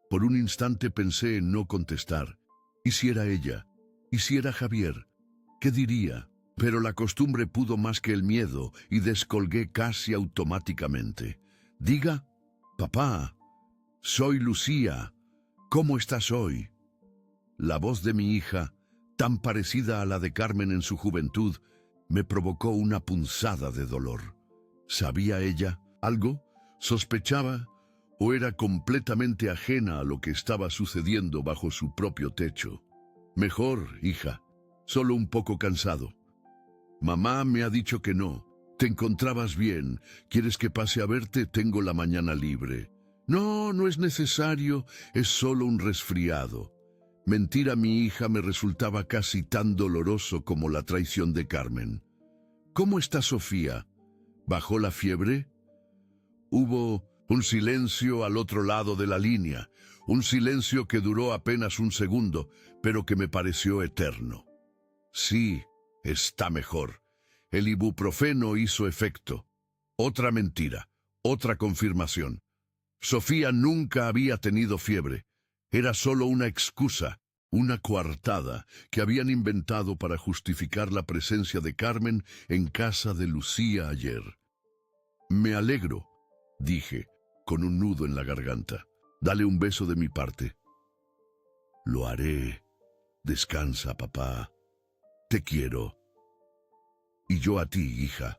Speaker 1: Por un instante pensé en no contestar. ¿Y si era ella? ¿Y si era Javier? ¿Qué diría? Pero la costumbre pudo más que el miedo y descolgué casi automáticamente. Diga. Papá, soy Lucía. ¿Cómo estás hoy? La voz de mi hija, tan parecida a la de Carmen en su juventud, me provocó una punzada de dolor. ¿Sabía ella algo? ¿Sospechaba? ¿O era completamente ajena a lo que estaba sucediendo bajo su propio techo? Mejor, hija, solo un poco cansado. Mamá me ha dicho que no. ¿Te encontrabas bien? ¿Quieres que pase a verte? Tengo la mañana libre. No, no es necesario, es solo un resfriado. Mentir a mi hija me resultaba casi tan doloroso como la traición de Carmen. ¿Cómo está Sofía? ¿Bajó la fiebre? Hubo un silencio al otro lado de la línea, un silencio que duró apenas un segundo, pero que me pareció eterno. Sí, está mejor. El ibuprofeno hizo efecto. Otra mentira, otra confirmación. Sofía nunca había tenido fiebre. Era solo una excusa, una coartada que habían inventado para justificar la presencia de Carmen en casa de Lucía ayer. Me alegro, dije, con un nudo en la garganta. Dale un beso de mi parte. Lo haré. Descansa, papá. Te quiero. Y yo a ti, hija.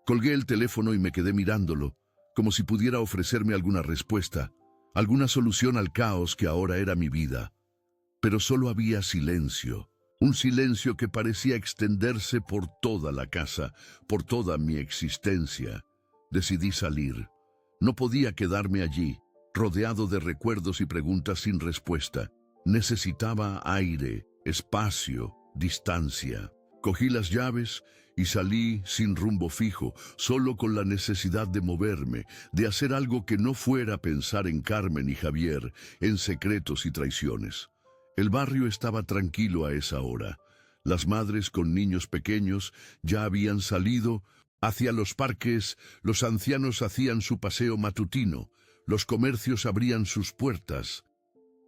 Speaker 1: Colgué el teléfono y me quedé mirándolo, como si pudiera ofrecerme alguna respuesta, alguna solución al caos que ahora era mi vida. Pero solo había silencio, un silencio que parecía extenderse por toda la casa, por toda mi existencia. Decidí salir. No podía quedarme allí, rodeado de recuerdos y preguntas sin respuesta. Necesitaba aire, espacio, distancia. Cogí las llaves y salí sin rumbo fijo, solo con la necesidad de moverme, de hacer algo que no fuera pensar en Carmen y Javier, en secretos y traiciones. El barrio estaba tranquilo a esa hora. Las madres con niños pequeños ya habían salido hacia los parques, los ancianos hacían su paseo matutino, los comercios abrían sus puertas.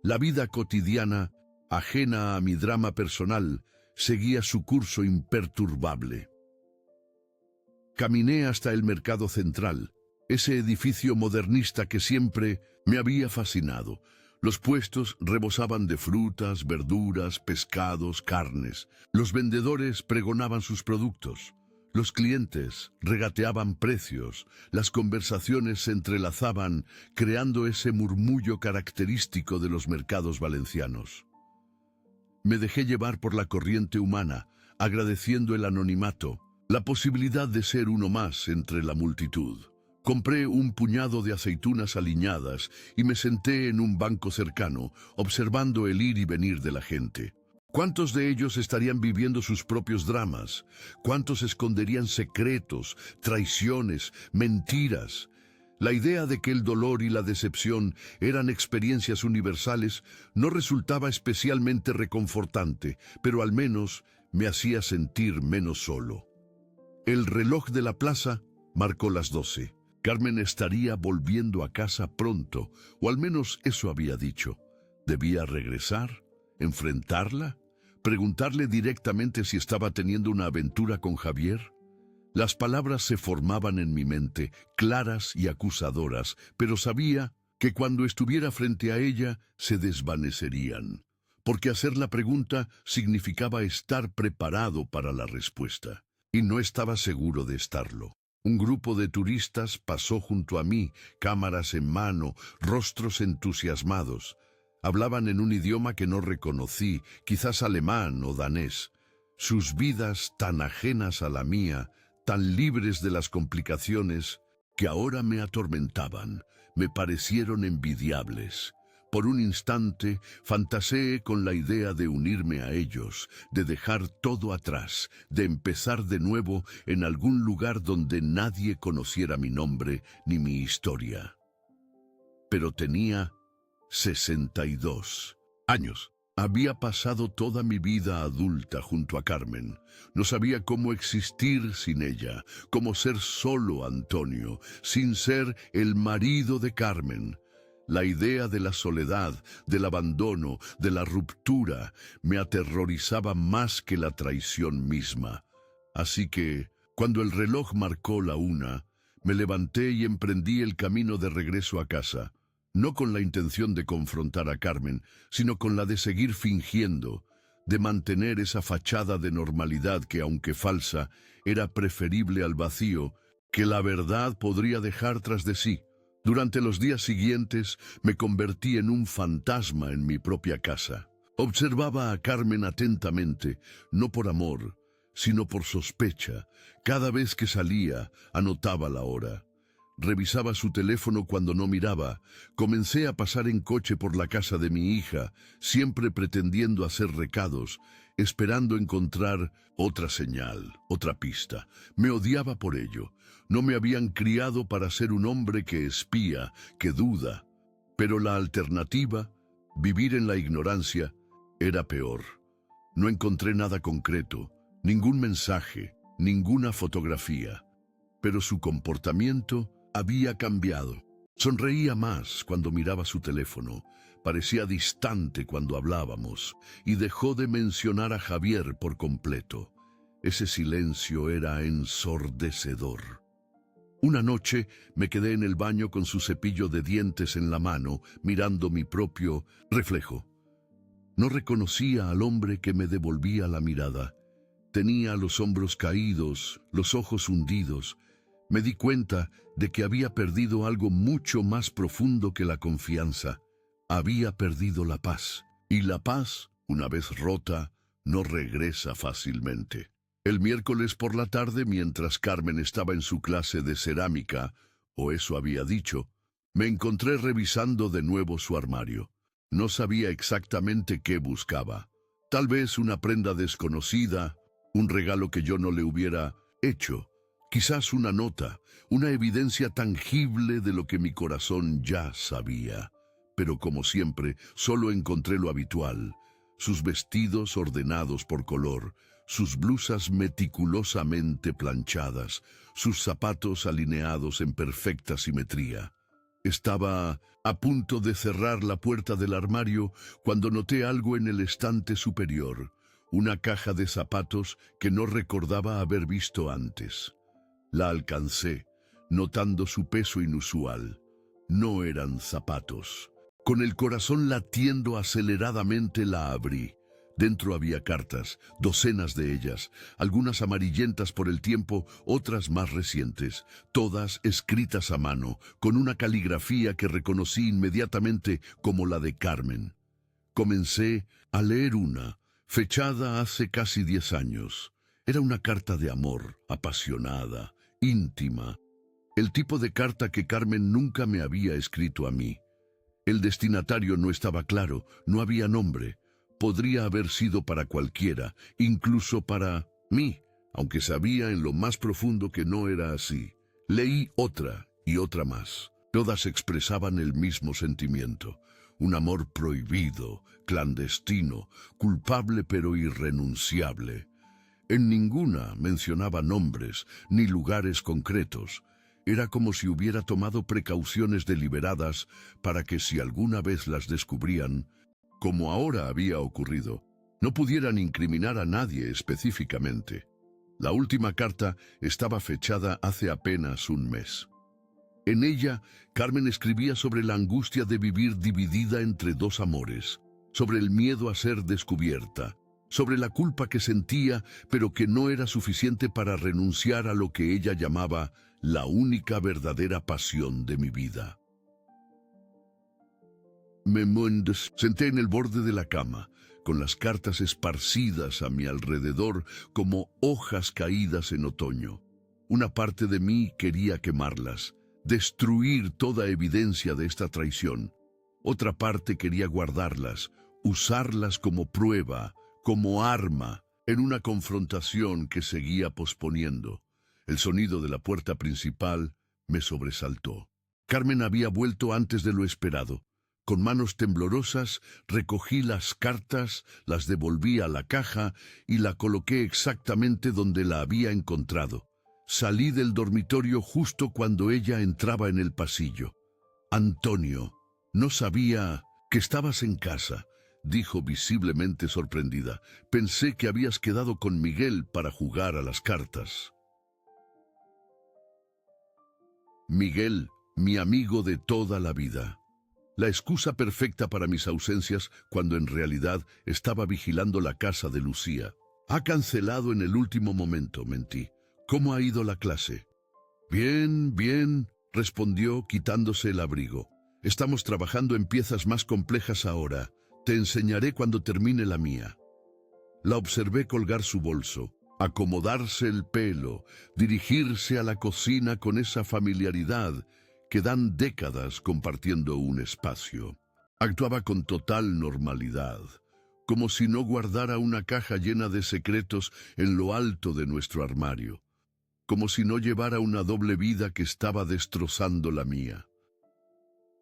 Speaker 1: La vida cotidiana, ajena a mi drama personal, seguía su curso imperturbable. Caminé hasta el mercado central, ese edificio modernista que siempre me había fascinado. Los puestos rebosaban de frutas, verduras, pescados, carnes. Los vendedores pregonaban sus productos. Los clientes regateaban precios. Las conversaciones se entrelazaban, creando ese murmullo característico de los mercados valencianos. Me dejé llevar por la corriente humana, agradeciendo el anonimato, la posibilidad de ser uno más entre la multitud. Compré un puñado de aceitunas aliñadas y me senté en un banco cercano, observando el ir y venir de la gente. ¿Cuántos de ellos estarían viviendo sus propios dramas? ¿Cuántos esconderían secretos, traiciones, mentiras? La idea de que el dolor y la decepción eran experiencias universales no resultaba especialmente reconfortante, pero al menos me hacía sentir menos solo. El reloj de la plaza marcó las 12. Carmen estaría volviendo a casa pronto, o al menos eso había dicho. ¿Debía regresar? ¿Enfrentarla? ¿Preguntarle directamente si estaba teniendo una aventura con Javier? Las palabras se formaban en mi mente, claras y acusadoras, pero sabía que cuando estuviera frente a ella se desvanecerían, porque hacer la pregunta significaba estar preparado para la respuesta, y no estaba seguro de estarlo. Un grupo de turistas pasó junto a mí, cámaras en mano, rostros entusiasmados. Hablaban en un idioma que no reconocí, quizás alemán o danés. Sus vidas tan ajenas a la mía, tan libres de las complicaciones que ahora me atormentaban, me parecieron envidiables. Por un instante fantaseé con la idea de unirme a ellos, de dejar todo atrás, de empezar de nuevo en algún lugar donde nadie conociera mi nombre ni mi historia. Pero tenía 62 años. Había pasado toda mi vida adulta junto a Carmen. No sabía cómo existir sin ella, cómo ser solo Antonio, sin ser el marido de Carmen. La idea de la soledad, del abandono, de la ruptura, me aterrorizaba más que la traición misma. Así que, cuando el reloj marcó la 1, me levanté y emprendí el camino de regreso a casa. No con la intención de confrontar a Carmen, sino con la de seguir fingiendo, de mantener esa fachada de normalidad que, aunque falsa, era preferible al vacío que la verdad podría dejar tras de sí. Durante los días siguientes me convertí en un fantasma en mi propia casa. Observaba a Carmen atentamente, no por amor, sino por sospecha. Cada vez que salía, anotaba la hora. Revisaba su teléfono cuando no miraba. Comencé a pasar en coche por la casa de mi hija, siempre pretendiendo hacer recados, esperando encontrar otra señal, otra pista. Me odiaba por ello. No me habían criado para ser un hombre que espía, que duda. Pero la alternativa, vivir en la ignorancia, era peor. No encontré nada concreto, ningún mensaje, ninguna fotografía. Pero su comportamiento había cambiado. Sonreía más cuando miraba su teléfono, parecía distante cuando hablábamos, y dejó de mencionar a Javier por completo. Ese silencio era ensordecedor. Una noche me quedé en el baño con su cepillo de dientes en la mano, mirando mi propio reflejo. No reconocía al hombre que me devolvía la mirada. Tenía los hombros caídos, los ojos hundidos. Me di cuenta de que había perdido algo mucho más profundo que la confianza. Había perdido la paz. Y la paz, una vez rota, no regresa fácilmente. El miércoles por la tarde, mientras Carmen estaba en su clase de cerámica, o eso había dicho, me encontré revisando de nuevo su armario. No sabía exactamente qué buscaba. Tal vez una prenda desconocida, un regalo que yo no le hubiera hecho. Quizás una nota, una evidencia tangible de lo que mi corazón ya sabía. Pero como siempre, solo encontré lo habitual. Sus vestidos ordenados por color, sus blusas meticulosamente planchadas, sus zapatos alineados en perfecta simetría. Estaba a punto de cerrar la puerta del armario cuando noté algo en el estante superior, una caja de zapatos que no recordaba haber visto antes. La alcancé, notando su peso inusual. No eran zapatos. Con el corazón latiendo aceleradamente la abrí. Dentro había cartas, docenas de ellas, algunas amarillentas por el tiempo, otras más recientes, todas escritas a mano, con una caligrafía que reconocí inmediatamente como la de Carmen. Comencé a leer una, fechada hace casi 10 años. Era una carta de amor, apasionada, íntima, el tipo de carta que Carmen nunca me había escrito a mí. El destinatario no estaba claro, no había nombre. Podría haber sido para cualquiera, incluso para mí, aunque sabía en lo más profundo que no era así. Leí otra y otra más. Todas expresaban el mismo sentimiento, un amor prohibido, clandestino, culpable pero irrenunciable. En ninguna mencionaba nombres ni lugares concretos. Era como si hubiera tomado precauciones deliberadas para que si alguna vez las descubrían, como ahora había ocurrido, no pudieran incriminar a nadie específicamente. La última carta estaba fechada hace apenas un mes. En ella, Carmen escribía sobre la angustia de vivir dividida entre dos amores, sobre el miedo a ser descubierta, sobre la culpa que sentía, pero que no era suficiente para renunciar a lo que ella llamaba la única verdadera pasión de mi vida. Me senté en el borde de la cama, con las cartas esparcidas a mi alrededor como hojas caídas en otoño. Una parte de mí quería quemarlas, destruir toda evidencia de esta traición. Otra parte quería guardarlas, usarlas como prueba, como arma, en una confrontación que seguía posponiendo. El sonido de la puerta principal me sobresaltó. Carmen había vuelto antes de lo esperado. Con manos temblorosas recogí las cartas, las devolví a la caja y la coloqué exactamente donde la había encontrado. Salí del dormitorio justo cuando ella entraba en el pasillo. «Antonio, no sabía que estabas en casa», dijo visiblemente sorprendida. «Pensé que habías quedado con Miguel para jugar a las cartas». Miguel, mi amigo de toda la vida. La excusa perfecta para mis ausencias cuando en realidad estaba vigilando la casa de Lucía. «Ha cancelado en el último momento», mentí. «¿Cómo ha ido la clase?» «Bien, bien», respondió quitándose el abrigo. «Estamos trabajando en piezas más complejas ahora. Te enseñaré cuando termine la mía». La observé colgar su bolso, acomodarse el pelo, dirigirse a la cocina con esa familiaridad que dan décadas compartiendo un espacio. Actuaba con total normalidad, como si no guardara una caja llena de secretos en lo alto de nuestro armario, como si no llevara una doble vida que estaba destrozando la mía.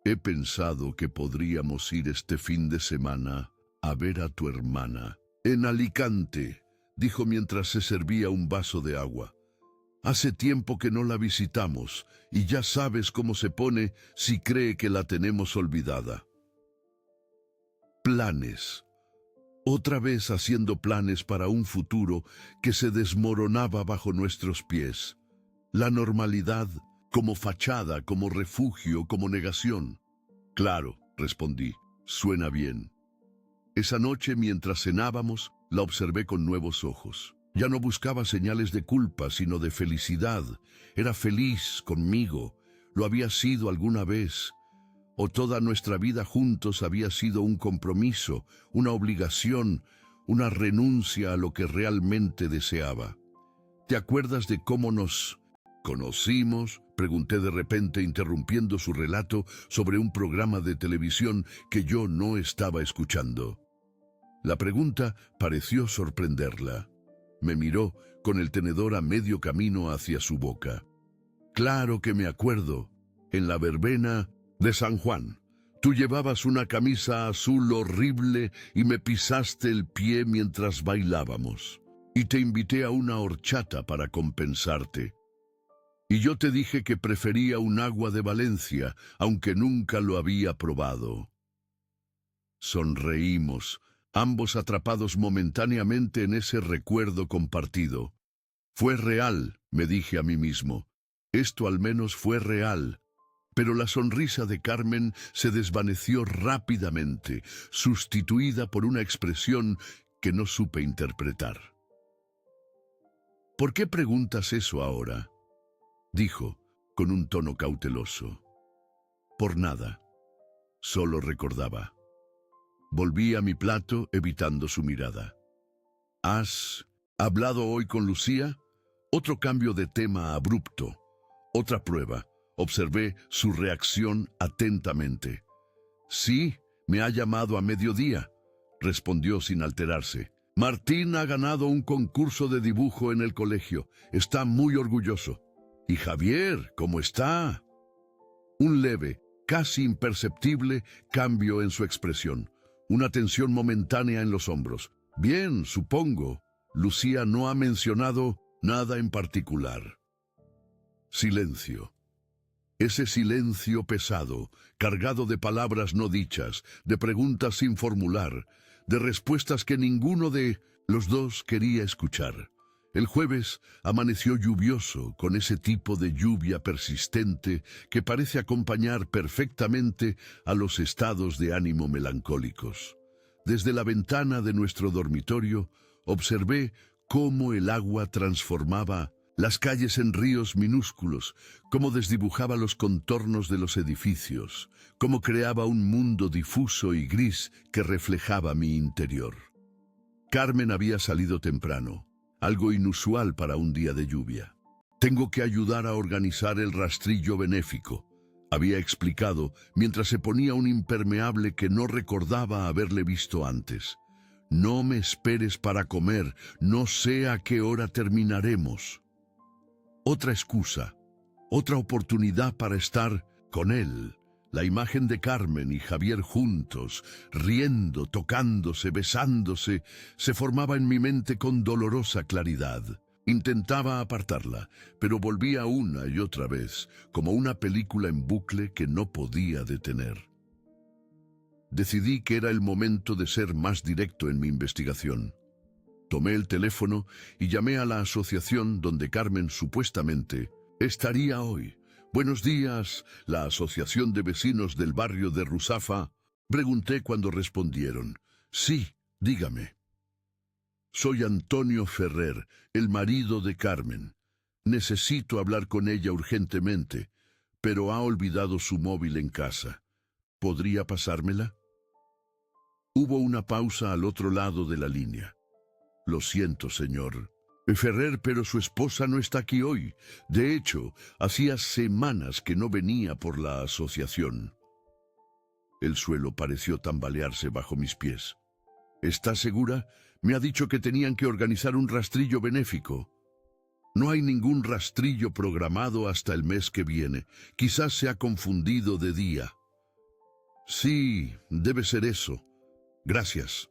Speaker 1: «He pensado que podríamos ir este fin de semana a ver a tu hermana en Alicante», dijo mientras se servía un vaso de agua. «Hace tiempo que no la visitamos y ya sabes cómo se pone si cree que la tenemos olvidada». Planes. Otra vez haciendo planes para un futuro que se desmoronaba bajo nuestros pies. La normalidad como fachada, como refugio, como negación. «Claro», respondí, «suena bien». Esa noche, mientras cenábamos, la observé con nuevos ojos. Ya no buscaba señales de culpa, sino de felicidad. Era feliz conmigo. Lo había sido alguna vez. O toda nuestra vida juntos había sido un compromiso, una obligación, una renuncia a lo que realmente deseaba. ¿Te acuerdas de cómo nos conocimos? Pregunté de repente, interrumpiendo su relato sobre un programa de televisión que yo no estaba escuchando. La pregunta pareció sorprenderla. Me miró con el tenedor a medio camino hacia su boca. Claro que me acuerdo. En la verbena de San Juan. Tú llevabas una camisa azul horrible y me pisaste el pie mientras bailábamos. Y te invité a una horchata para compensarte. Y yo te dije que prefería un agua de Valencia, aunque nunca lo había probado. Sonreímos, ambos atrapados momentáneamente en ese recuerdo compartido. Fue real, me dije a mí mismo. Esto al menos fue real. Pero la sonrisa de Carmen se desvaneció rápidamente, sustituida por una expresión que no supe interpretar. ¿Por qué preguntas eso ahora?, dijo, con un tono cauteloso. Por nada. Solo recordaba. Volví a mi plato, evitando su mirada. ¿Has hablado hoy con Lucía? Otro cambio de tema abrupto. Otra prueba. Observé su reacción atentamente. Sí, me ha llamado a mediodía, respondió sin alterarse. Martín ha ganado un concurso de dibujo en el colegio. Está muy orgulloso. ¿Y Javier, cómo está? Un leve, casi imperceptible cambio en su expresión. Una tensión momentánea en los hombros. Bien, supongo. Lucía no ha mencionado nada en particular. Silencio. Ese silencio pesado, cargado de palabras no dichas, de preguntas sin formular, de respuestas que ninguno de los dos quería escuchar. El jueves amaneció lluvioso, con ese tipo de lluvia persistente que parece acompañar perfectamente a los estados de ánimo melancólicos. Desde la ventana de nuestro dormitorio observé cómo el agua transformaba las calles en ríos minúsculos, cómo desdibujaba los contornos de los edificios, cómo creaba un mundo difuso y gris que reflejaba mi interior. Carmen había salido temprano, algo inusual para un día de lluvia. Tengo que ayudar a organizar el rastrillo benéfico, había explicado mientras se ponía un impermeable que no recordaba haberle visto antes. No me esperes para comer, no sé a qué hora terminaremos. Otra excusa, otra oportunidad para estar con él. La imagen de Carmen y Javier juntos, riendo, tocándose, besándose, se formaba en mi mente con dolorosa claridad. Intentaba apartarla, pero volvía una y otra vez, como una película en bucle que no podía detener. Decidí que era el momento de ser más directo en mi investigación. Tomé el teléfono y llamé a la asociación donde Carmen supuestamente estaría hoy. Buenos días, la asociación de vecinos del barrio de Ruzafa. Pregunté cuando respondieron. Sí, dígame. Soy Antonio Ferrer, el marido de Carmen. Necesito hablar con ella urgentemente, pero ha olvidado su móvil en casa. ¿Podría pasármela? Hubo una pausa al otro lado de la línea. Lo siento, señor Ferrer, pero su esposa no está aquí hoy. De hecho, hacía semanas que no venía por la asociación. El suelo pareció tambalearse bajo mis pies. ¿Está segura? Me ha dicho que tenían que organizar un rastrillo benéfico. No hay ningún rastrillo programado hasta el mes que viene. Quizás se ha confundido de día. Sí, debe ser eso. Gracias.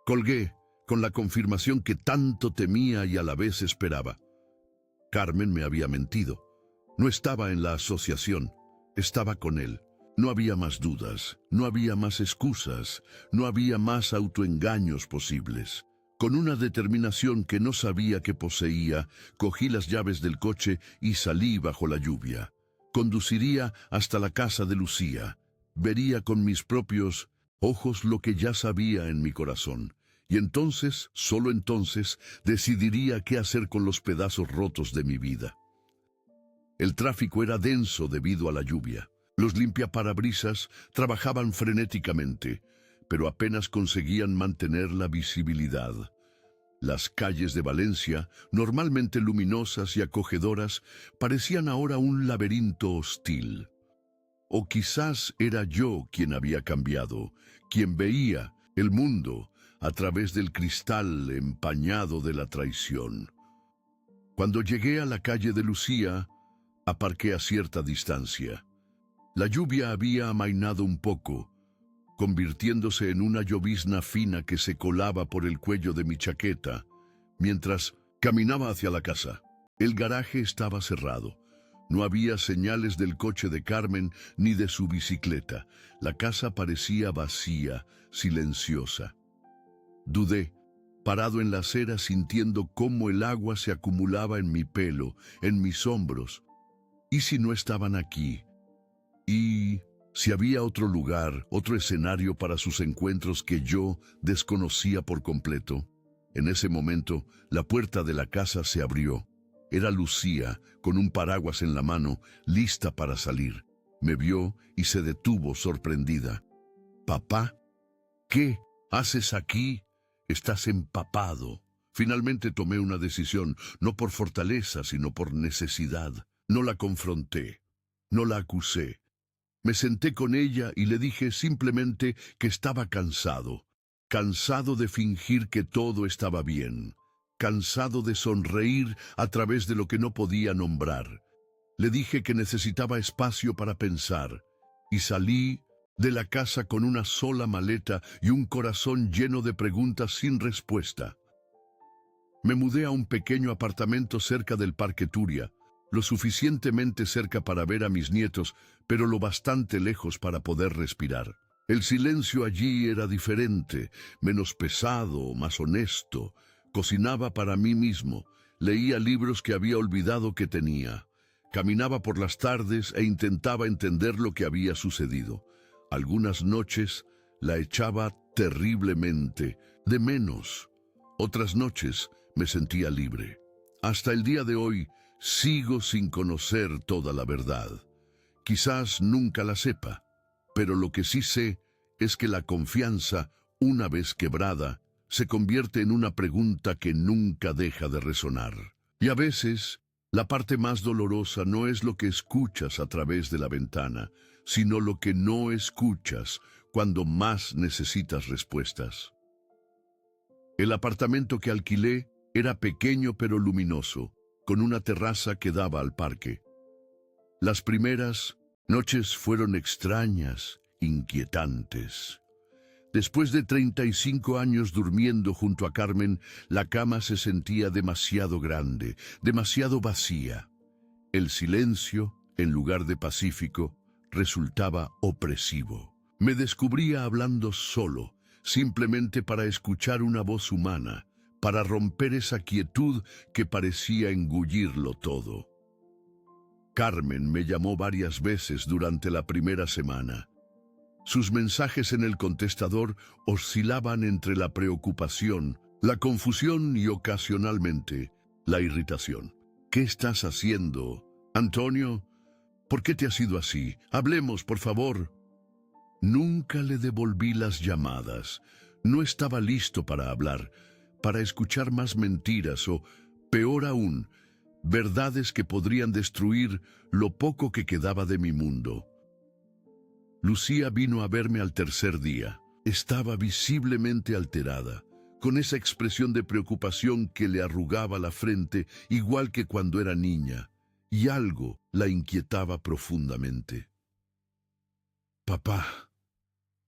Speaker 1: Colgué, con la confirmación que tanto temía y a la vez esperaba. Carmen me había mentido. No estaba en la asociación, estaba con él. No había más dudas, no había más excusas, no había más autoengaños posibles. Con una determinación que no sabía que poseía, cogí las llaves del coche y salí bajo la lluvia. Conduciría hasta la casa de Lucía. Vería con mis propios ojos lo que ya sabía en mi corazón. Y entonces, solo entonces, decidiría qué hacer con los pedazos rotos de mi vida. El tráfico era denso debido a la lluvia. Los limpiaparabrisas trabajaban frenéticamente, pero apenas conseguían mantener la visibilidad. Las calles de Valencia, normalmente luminosas y acogedoras, parecían ahora un laberinto hostil. O quizás era yo quien había cambiado, quien veía el mundo a través del cristal empañado de la traición. Cuando llegué a la calle de Lucía, aparqué a cierta distancia. La lluvia había amainado un poco, convirtiéndose en una llovizna fina que se colaba por el cuello de mi chaqueta, mientras caminaba hacia la casa. El garaje estaba cerrado. No había señales del coche de Carmen ni de su bicicleta. La casa parecía vacía, silenciosa. Dudé, parado en la acera sintiendo cómo el agua se acumulaba en mi pelo, en mis hombros. ¿Y si no estaban aquí? ¿Y si había otro lugar, otro escenario para sus encuentros que yo desconocía por completo? En ese momento, la puerta de la casa se abrió. Era Lucía, con un paraguas en la mano, lista para salir. Me vio y se detuvo sorprendida. «Papá, ¿qué haces aquí? Estás empapado». Finalmente tomé una decisión, no por fortaleza, sino por necesidad. No la confronté, no la acusé. Me senté con ella y le dije simplemente que estaba cansado. Cansado de fingir que todo estaba bien. Cansado de sonreír a través de lo que no podía nombrar. Le dije que necesitaba espacio para pensar. Y salí de la casa con una sola maleta y un corazón lleno de preguntas sin respuesta. Me mudé a un pequeño apartamento cerca del Parque Turia, lo suficientemente cerca para ver a mis nietos, pero lo bastante lejos para poder respirar. El silencio allí era diferente, menos pesado, más honesto. Cocinaba para mí mismo, leía libros que había olvidado que tenía. Caminaba por las tardes e intentaba entender lo que había sucedido. Algunas noches la echaba terriblemente, de menos. Otras noches me sentía libre. Hasta el día de hoy, sigo sin conocer toda la verdad. Quizás nunca la sepa, pero lo que sí sé es que la confianza, una vez quebrada, se convierte en una pregunta que nunca deja de resonar. Y a veces, la parte más dolorosa no es lo que escuchas a través de la ventana, sino lo que no escuchas cuando más necesitas respuestas. El apartamento que alquilé era pequeño pero luminoso, con una terraza que daba al parque. Las primeras noches fueron extrañas, inquietantes. Después de 35 años durmiendo junto a Carmen, la cama se sentía demasiado grande, demasiado vacía. El silencio, en lugar de pacífico, resultaba opresivo. Me descubría hablando solo, simplemente para escuchar una voz humana, para romper esa quietud que parecía engullirlo todo. Carmen me llamó varias veces durante la primera semana. Sus mensajes en el contestador oscilaban entre la preocupación, la confusión y ocasionalmente la irritación. ¿Qué estás haciendo, Antonio? ¿Por qué te has ido así? Hablemos, por favor. Nunca le devolví las llamadas. No estaba listo para hablar, para escuchar más mentiras o, peor aún, verdades que podrían destruir lo poco que quedaba de mi mundo. Lucía vino a verme al tercer día. Estaba visiblemente alterada, con esa expresión de preocupación que le arrugaba la frente igual que cuando era niña, y algo la inquietaba profundamente. «Papá,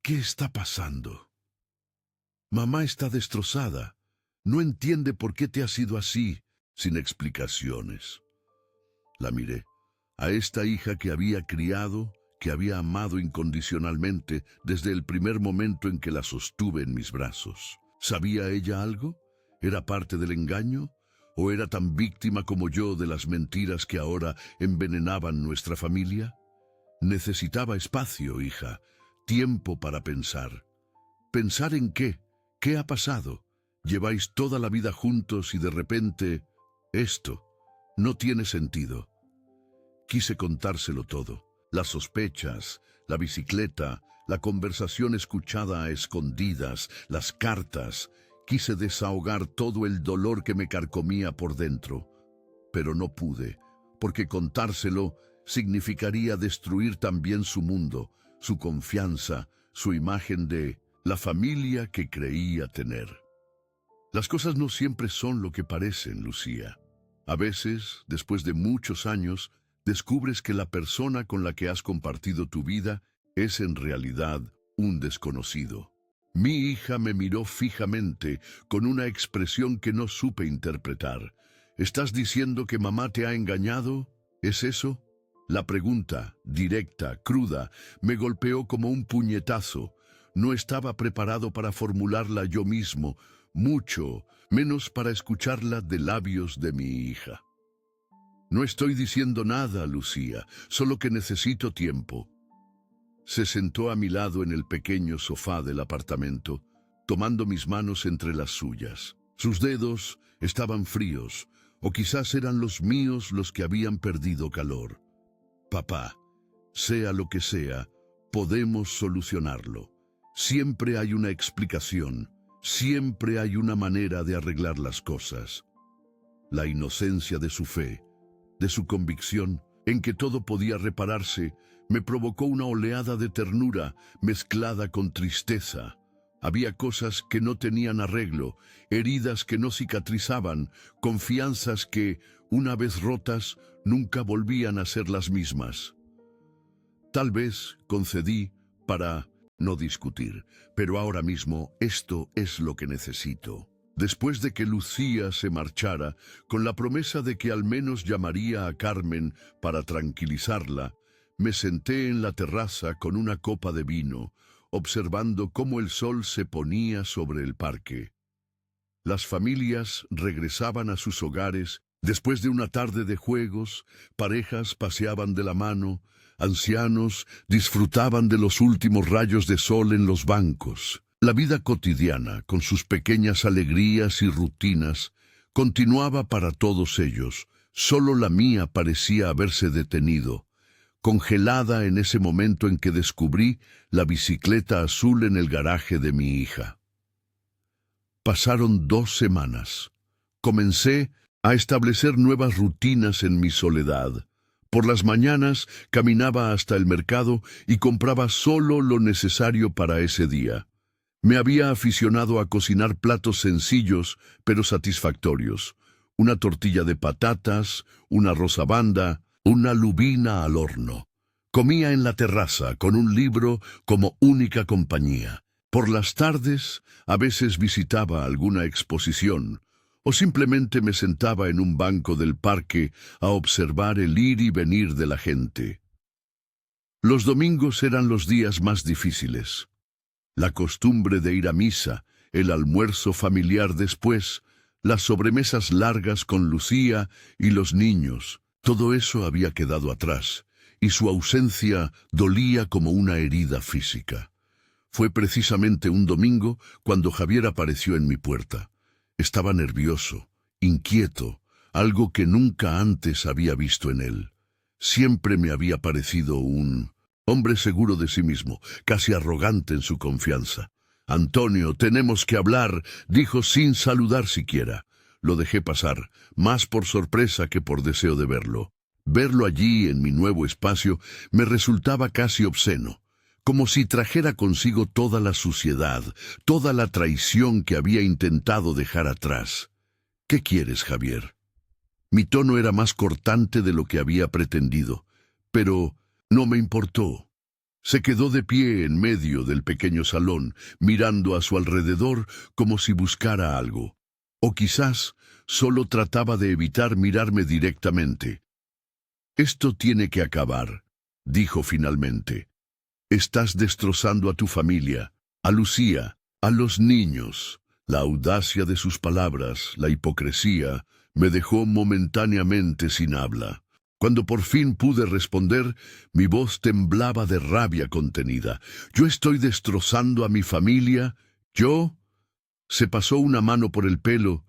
Speaker 1: ¿qué está pasando? Mamá está destrozada. No entiende por qué te has ido así, sin explicaciones». La miré. A esta hija que había criado, que había amado incondicionalmente desde el primer momento en que la sostuve en mis brazos. ¿Sabía ella algo? ¿Era parte del engaño? ¿O era tan víctima como yo de las mentiras que ahora envenenaban nuestra familia? Necesitaba espacio, hija, tiempo para pensar. ¿Pensar en qué? ¿Qué ha pasado? Lleváis toda la vida juntos y de repente, esto no tiene sentido. Quise contárselo todo. Las sospechas, la bicicleta, la conversación escuchada a escondidas, las cartas. Quise desahogar todo el dolor que me carcomía por dentro. Pero no pude, porque contárselo significaría destruir también su mundo, su confianza, su imagen de la familia que creía tener. Las cosas no siempre son lo que parecen, Lucía. A veces, después de muchos años, descubres que la persona con la que has compartido tu vida es en realidad un desconocido. Mi hija me miró fijamente con una expresión que no supe interpretar. ¿Estás diciendo que mamá te ha engañado? ¿Es eso? La pregunta, directa, cruda, me golpeó como un puñetazo. No estaba preparado para formularla yo mismo, mucho menos para escucharla de labios de mi hija. No estoy diciendo nada, Lucía, solo que necesito tiempo. Se sentó a mi lado en el pequeño sofá del apartamento, tomando mis manos entre las suyas. Sus dedos estaban fríos, o quizás eran los míos los que habían perdido calor. Papá, sea lo que sea, podemos solucionarlo. Siempre hay una explicación, siempre hay una manera de arreglar las cosas. La inocencia de su fe, de su convicción en que todo podía repararse, me provocó una oleada de ternura mezclada con tristeza. Había cosas que no tenían arreglo, heridas que no cicatrizaban, confianzas que, una vez rotas, nunca volvían a ser las mismas. Tal vez concedí para no discutir, pero ahora mismo esto es lo que necesito. Después de que Lucía se marchara, con la promesa de que al menos llamaría a Carmen para tranquilizarla, me senté en la terraza con una copa de vino, observando cómo el sol se ponía sobre el parque. Las familias regresaban a sus hogares después de una tarde de juegos, parejas paseaban de la mano, ancianos disfrutaban de los últimos rayos de sol en los bancos. La vida cotidiana, con sus pequeñas alegrías y rutinas, continuaba para todos ellos. Solo la mía parecía haberse detenido, congelada en ese momento en que descubrí la bicicleta azul en el garaje de mi hija. Pasaron 2 semanas. Comencé a establecer nuevas rutinas en mi soledad. Por las mañanas caminaba hasta el mercado y compraba solo lo necesario para ese día. Me había aficionado a cocinar platos sencillos pero satisfactorios. Una tortilla de patatas, una arroz a banda, una lubina al horno. Comía en la terraza con un libro como única compañía. Por las tardes, a veces visitaba alguna exposición, o simplemente me sentaba en un banco del parque a observar el ir y venir de la gente. Los domingos eran los días más difíciles. La costumbre de ir a misa, el almuerzo familiar después, las sobremesas largas con Lucía y los niños, todo eso había quedado atrás, y su ausencia dolía como una herida física. Fue precisamente un domingo cuando Javier apareció en mi puerta. Estaba nervioso, inquieto, algo que nunca antes había visto en él. Siempre me había parecido un hombre seguro de sí mismo, casi arrogante en su confianza. «Antonio, tenemos que hablar», dijo sin saludar siquiera. Lo dejé pasar, más por sorpresa que por deseo de verlo. Verlo allí, en mi nuevo espacio, me resultaba casi obsceno, como si trajera consigo toda la suciedad, toda la traición que había intentado dejar atrás. «¿Qué quieres, Javier?». Mi tono era más cortante de lo que había pretendido, pero no me importó. Se quedó de pie en medio del pequeño salón, mirando a su alrededor como si buscara algo. O quizás solo trataba de evitar mirarme directamente. «Esto tiene que acabar», dijo finalmente. «Estás destrozando a tu familia, a Lucía, a los niños». La audacia de sus palabras, la hipocresía, me dejó momentáneamente sin habla. Cuando por fin pude responder, mi voz temblaba de rabia contenida. «¿Yo estoy destrozando a mi familia? ¿Yo? Se pasó una mano por el pelo,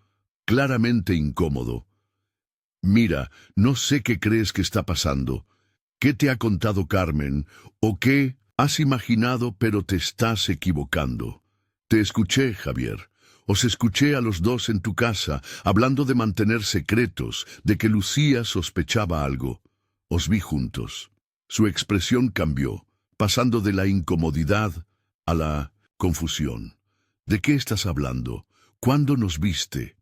Speaker 1: claramente incómodo. Mira, no sé qué crees que está pasando. ¿Qué te ha contado Carmen? ¿O qué has imaginado, pero te estás equivocando? Te escuché, Javier. Os escuché a los dos en tu casa, hablando de mantener secretos, de que Lucía sospechaba algo. Os vi juntos. Su expresión cambió, pasando de la incomodidad a la confusión. ¿De qué estás hablando? ¿Cuándo nos viste?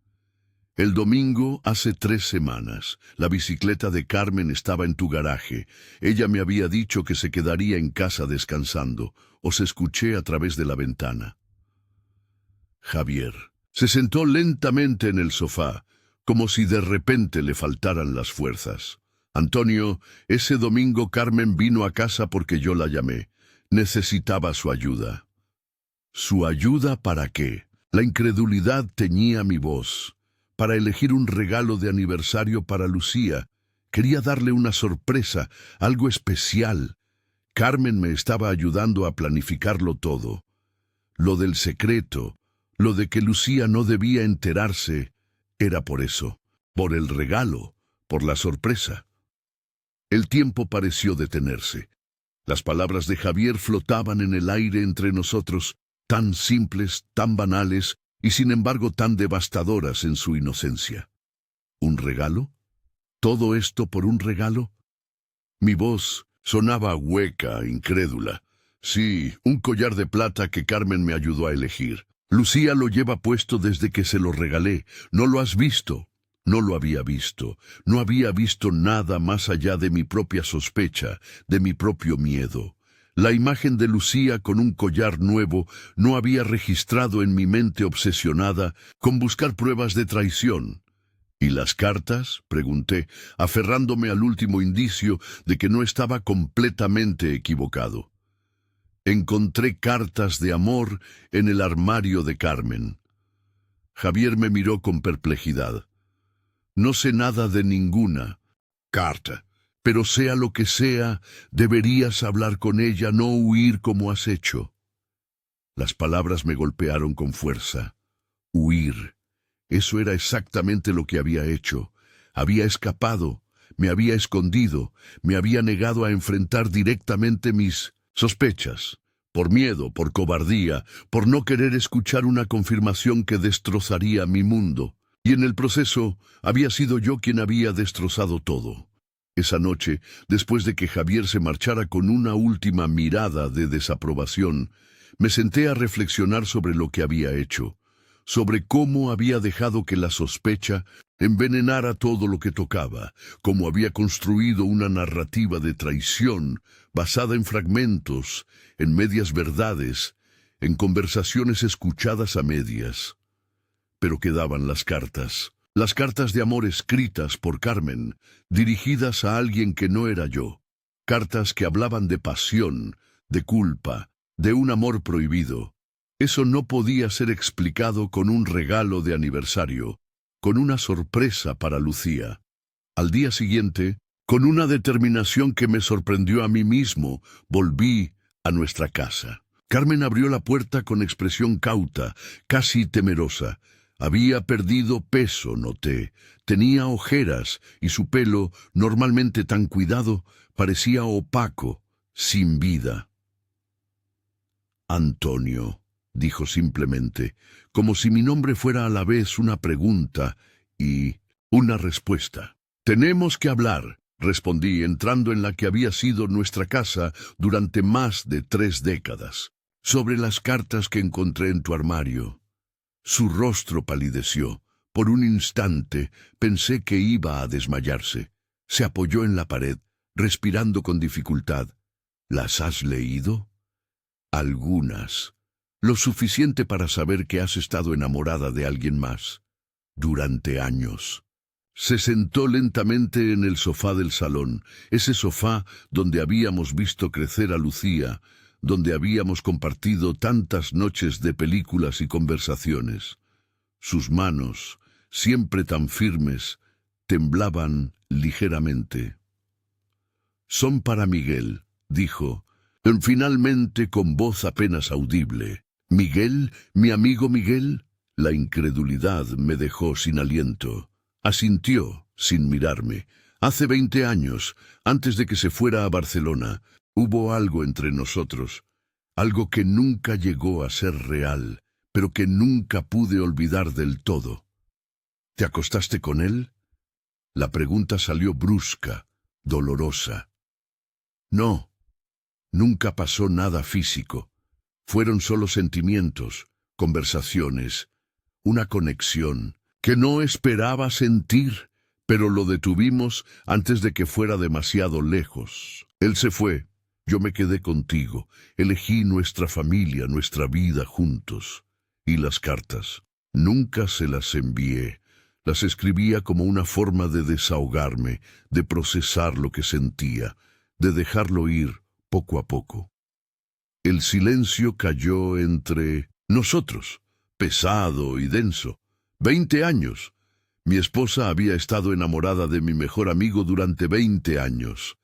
Speaker 1: El domingo, hace 3 semanas, la bicicleta de Carmen estaba en tu garaje. Ella me había dicho que se quedaría en casa descansando. Os escuché a través de la ventana. Javier se sentó lentamente en el sofá, como si de repente le faltaran las fuerzas. Antonio, ese domingo Carmen vino a casa porque yo la llamé. Necesitaba su ayuda. ¿Su ayuda para qué? La incredulidad teñía mi voz. Para elegir un regalo de aniversario para Lucía. Quería darle una sorpresa, algo especial. Carmen me estaba ayudando a planificarlo todo. Lo del secreto, lo de que Lucía no debía enterarse, era por eso, por el regalo, por la sorpresa. El tiempo pareció detenerse. Las palabras de Javier flotaban en el aire entre nosotros, tan simples, tan banales, y sin embargo tan devastadoras en su inocencia. ¿Un regalo? ¿Todo esto por un regalo? Mi voz sonaba hueca, incrédula. Sí, un collar de plata que Carmen me ayudó a elegir. Lucía lo lleva puesto desde que se lo regalé. ¿No lo has visto? No lo había visto. No había visto nada más allá de mi propia sospecha, de mi propio miedo. La imagen de Lucía con un collar nuevo no había registrado en mi mente obsesionada con buscar pruebas de traición. ¿Y las cartas?, pregunté, aferrándome al último indicio de que no estaba completamente equivocado. Encontré cartas de amor en el armario de Carmen. Javier me miró con perplejidad. No sé nada de ninguna carta, pero sea lo que sea, deberías hablar con ella, no huir como has hecho. Las palabras me golpearon con fuerza. Huir. Eso era exactamente lo que había hecho. Había escapado, me había escondido, me había negado a enfrentar directamente mis sospechas, por miedo, por cobardía, por no querer escuchar una confirmación que destrozaría mi mundo. Y en el proceso, había sido yo quien había destrozado todo. Esa noche, después de que Javier se marchara con una última mirada de desaprobación, me senté a reflexionar sobre lo que había hecho, sobre cómo había dejado que la sospecha envenenara todo lo que tocaba, cómo había construido una narrativa de traición basada en fragmentos, en medias verdades, en conversaciones escuchadas a medias. Pero quedaban las cartas de amor escritas por Carmen, dirigidas a alguien que no era yo, cartas que hablaban de pasión, de culpa, de un amor prohibido. Eso no podía ser explicado con un regalo de aniversario, con una sorpresa para Lucía. Al día siguiente, con una determinación que me sorprendió a mí mismo, volví a nuestra casa. Carmen abrió la puerta con expresión cauta, casi temerosa. Había perdido peso, noté. Tenía ojeras y su pelo, normalmente tan cuidado, parecía opaco, sin vida. Antonio, dijo simplemente, como si mi nombre fuera a la vez una pregunta y una respuesta. Tenemos que hablar, respondí, entrando en la que había sido nuestra casa durante más de 3 décadas, sobre las cartas que encontré en tu armario. Su rostro palideció. Por un instante pensé que iba a desmayarse. Se apoyó en la pared, respirando con dificultad. ¿Las has leído? Algunas. Lo suficiente para saber que has estado enamorada de alguien más. Durante años. Se sentó lentamente en el sofá del salón, ese sofá donde habíamos visto crecer a Lucía, donde habíamos compartido tantas noches de películas y conversaciones. Sus manos, siempre tan firmes, temblaban ligeramente. Son para Miguel, dijo, finalmente con voz apenas audible. ¿Miguel? ¿Mi amigo Miguel? La incredulidad me dejó sin aliento. Asintió, sin mirarme. Hace 20 años, antes de que se fuera a Barcelona, hubo algo entre nosotros, algo que nunca llegó a ser real, pero que nunca pude olvidar del todo. ¿Te acostaste con él? La pregunta salió brusca, dolorosa. No, nunca pasó nada físico. Fueron solo sentimientos, conversaciones, una conexión que no esperaba sentir, pero lo detuvimos antes de que fuera demasiado lejos. Él se fue, yo me quedé contigo, elegí nuestra familia, nuestra vida juntos. Y las cartas, nunca se las envié. Las escribía como una forma de desahogarme, de procesar lo que sentía, de dejarlo ir poco a poco. El silencio cayó entre nosotros, pesado y denso. 20 años. Mi esposa había estado enamorada de mi mejor amigo durante 20 años,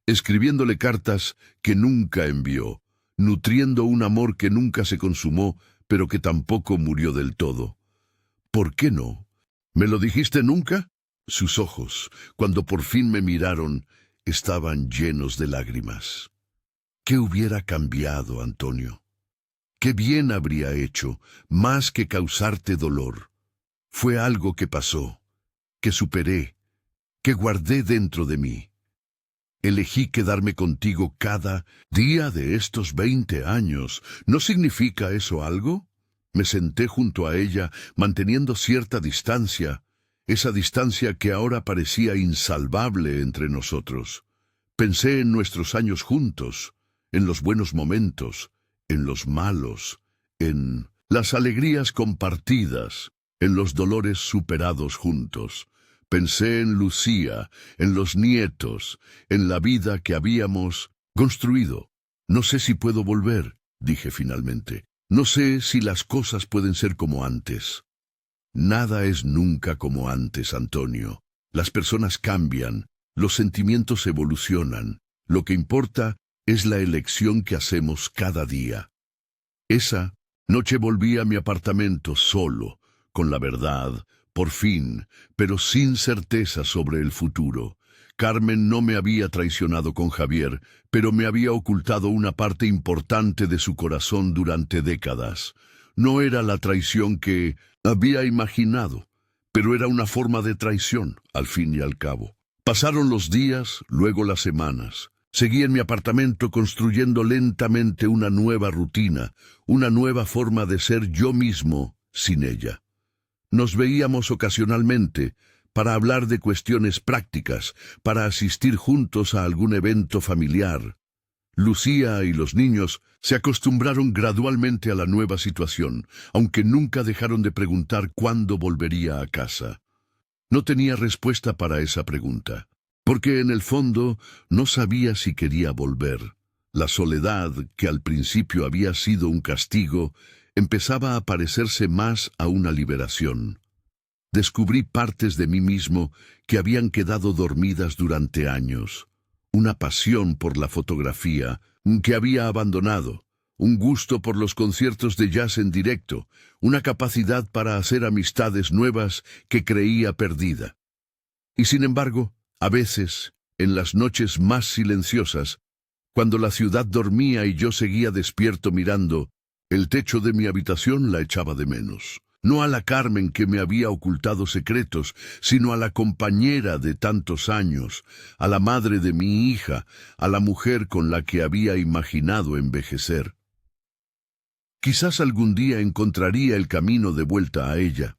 Speaker 1: escribiéndole cartas que nunca envió, nutriendo un amor que nunca se consumó, pero que tampoco murió del todo. ¿Por qué no? ¿Me lo dijiste nunca? Sus ojos, cuando por fin me miraron, estaban llenos de lágrimas. ¿Qué hubiera cambiado, Antonio? ¿Qué bien habría hecho, más que causarte dolor? Fue algo que pasó, que superé, que guardé dentro de mí. Elegí quedarme contigo cada día de estos 20 años. ¿No significa eso algo? Me senté junto a ella, manteniendo cierta distancia, esa distancia que ahora parecía insalvable entre nosotros. Pensé en nuestros años juntos, en los buenos momentos, en los malos, en las alegrías compartidas, en los dolores superados juntos. Pensé en Lucía, en los nietos, en la vida que habíamos construido. No sé si puedo volver, dije finalmente. No sé si las cosas pueden ser como antes. Nada es nunca como antes, Antonio. Las personas cambian, los sentimientos evolucionan. Lo que importa es la elección que hacemos cada día. Esa noche volví a mi apartamento solo, con la verdad, por fin, pero sin certeza sobre el futuro. Carmen no me había traicionado con Javier, pero me había ocultado una parte importante de su corazón durante décadas. No era la traición que había imaginado, pero era una forma de traición, al fin y al cabo. Pasaron los días, luego las semanas. Seguí en mi apartamento construyendo lentamente una nueva rutina, una nueva forma de ser yo mismo sin ella. Nos veíamos ocasionalmente para hablar de cuestiones prácticas, para asistir juntos a algún evento familiar. Lucía y los niños se acostumbraron gradualmente a la nueva situación, aunque nunca dejaron de preguntar cuándo volvería a casa. No tenía respuesta para esa pregunta, porque en el fondo no sabía si quería volver. La soledad, que al principio había sido un castigo, empezaba a parecerse más a una liberación. Descubrí partes de mí mismo que habían quedado dormidas durante años. Una pasión por la fotografía que había abandonado, un gusto por los conciertos de jazz en directo, una capacidad para hacer amistades nuevas que creía perdida. Y sin embargo, a veces, en las noches más silenciosas, cuando la ciudad dormía y yo seguía despierto mirando, el techo de mi habitación la echaba de menos. No a la Carmen que me había ocultado secretos, sino a la compañera de tantos años, a la madre de mi hija, a la mujer con la que había imaginado envejecer. Quizás algún día encontraría el camino de vuelta a ella,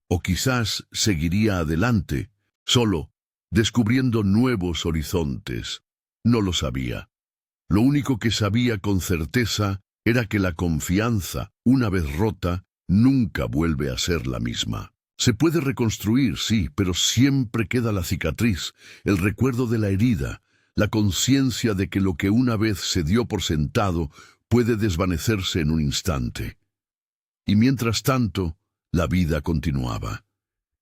Speaker 1: o quizás seguiría adelante, solo, descubriendo nuevos horizontes. No lo sabía. Lo único que sabía con certeza era que la confianza, una vez rota, nunca vuelve a ser la misma. Se puede reconstruir, sí, pero siempre queda la cicatriz, el recuerdo de la herida, la conciencia de que lo que una vez se dio por sentado puede desvanecerse en un instante. Y mientras tanto, la vida continuaba.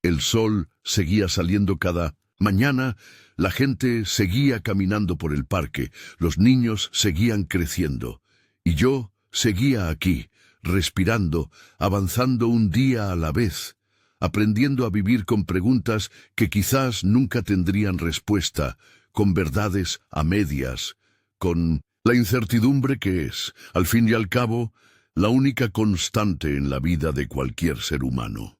Speaker 1: El sol seguía saliendo cada mañana, la gente seguía caminando por el parque, los niños seguían creciendo, y yo seguía aquí, respirando, avanzando un día a la vez, aprendiendo a vivir con preguntas que quizás nunca tendrían respuesta, con verdades a medias, con la incertidumbre que es, al fin y al cabo, la única constante en la vida de cualquier ser humano.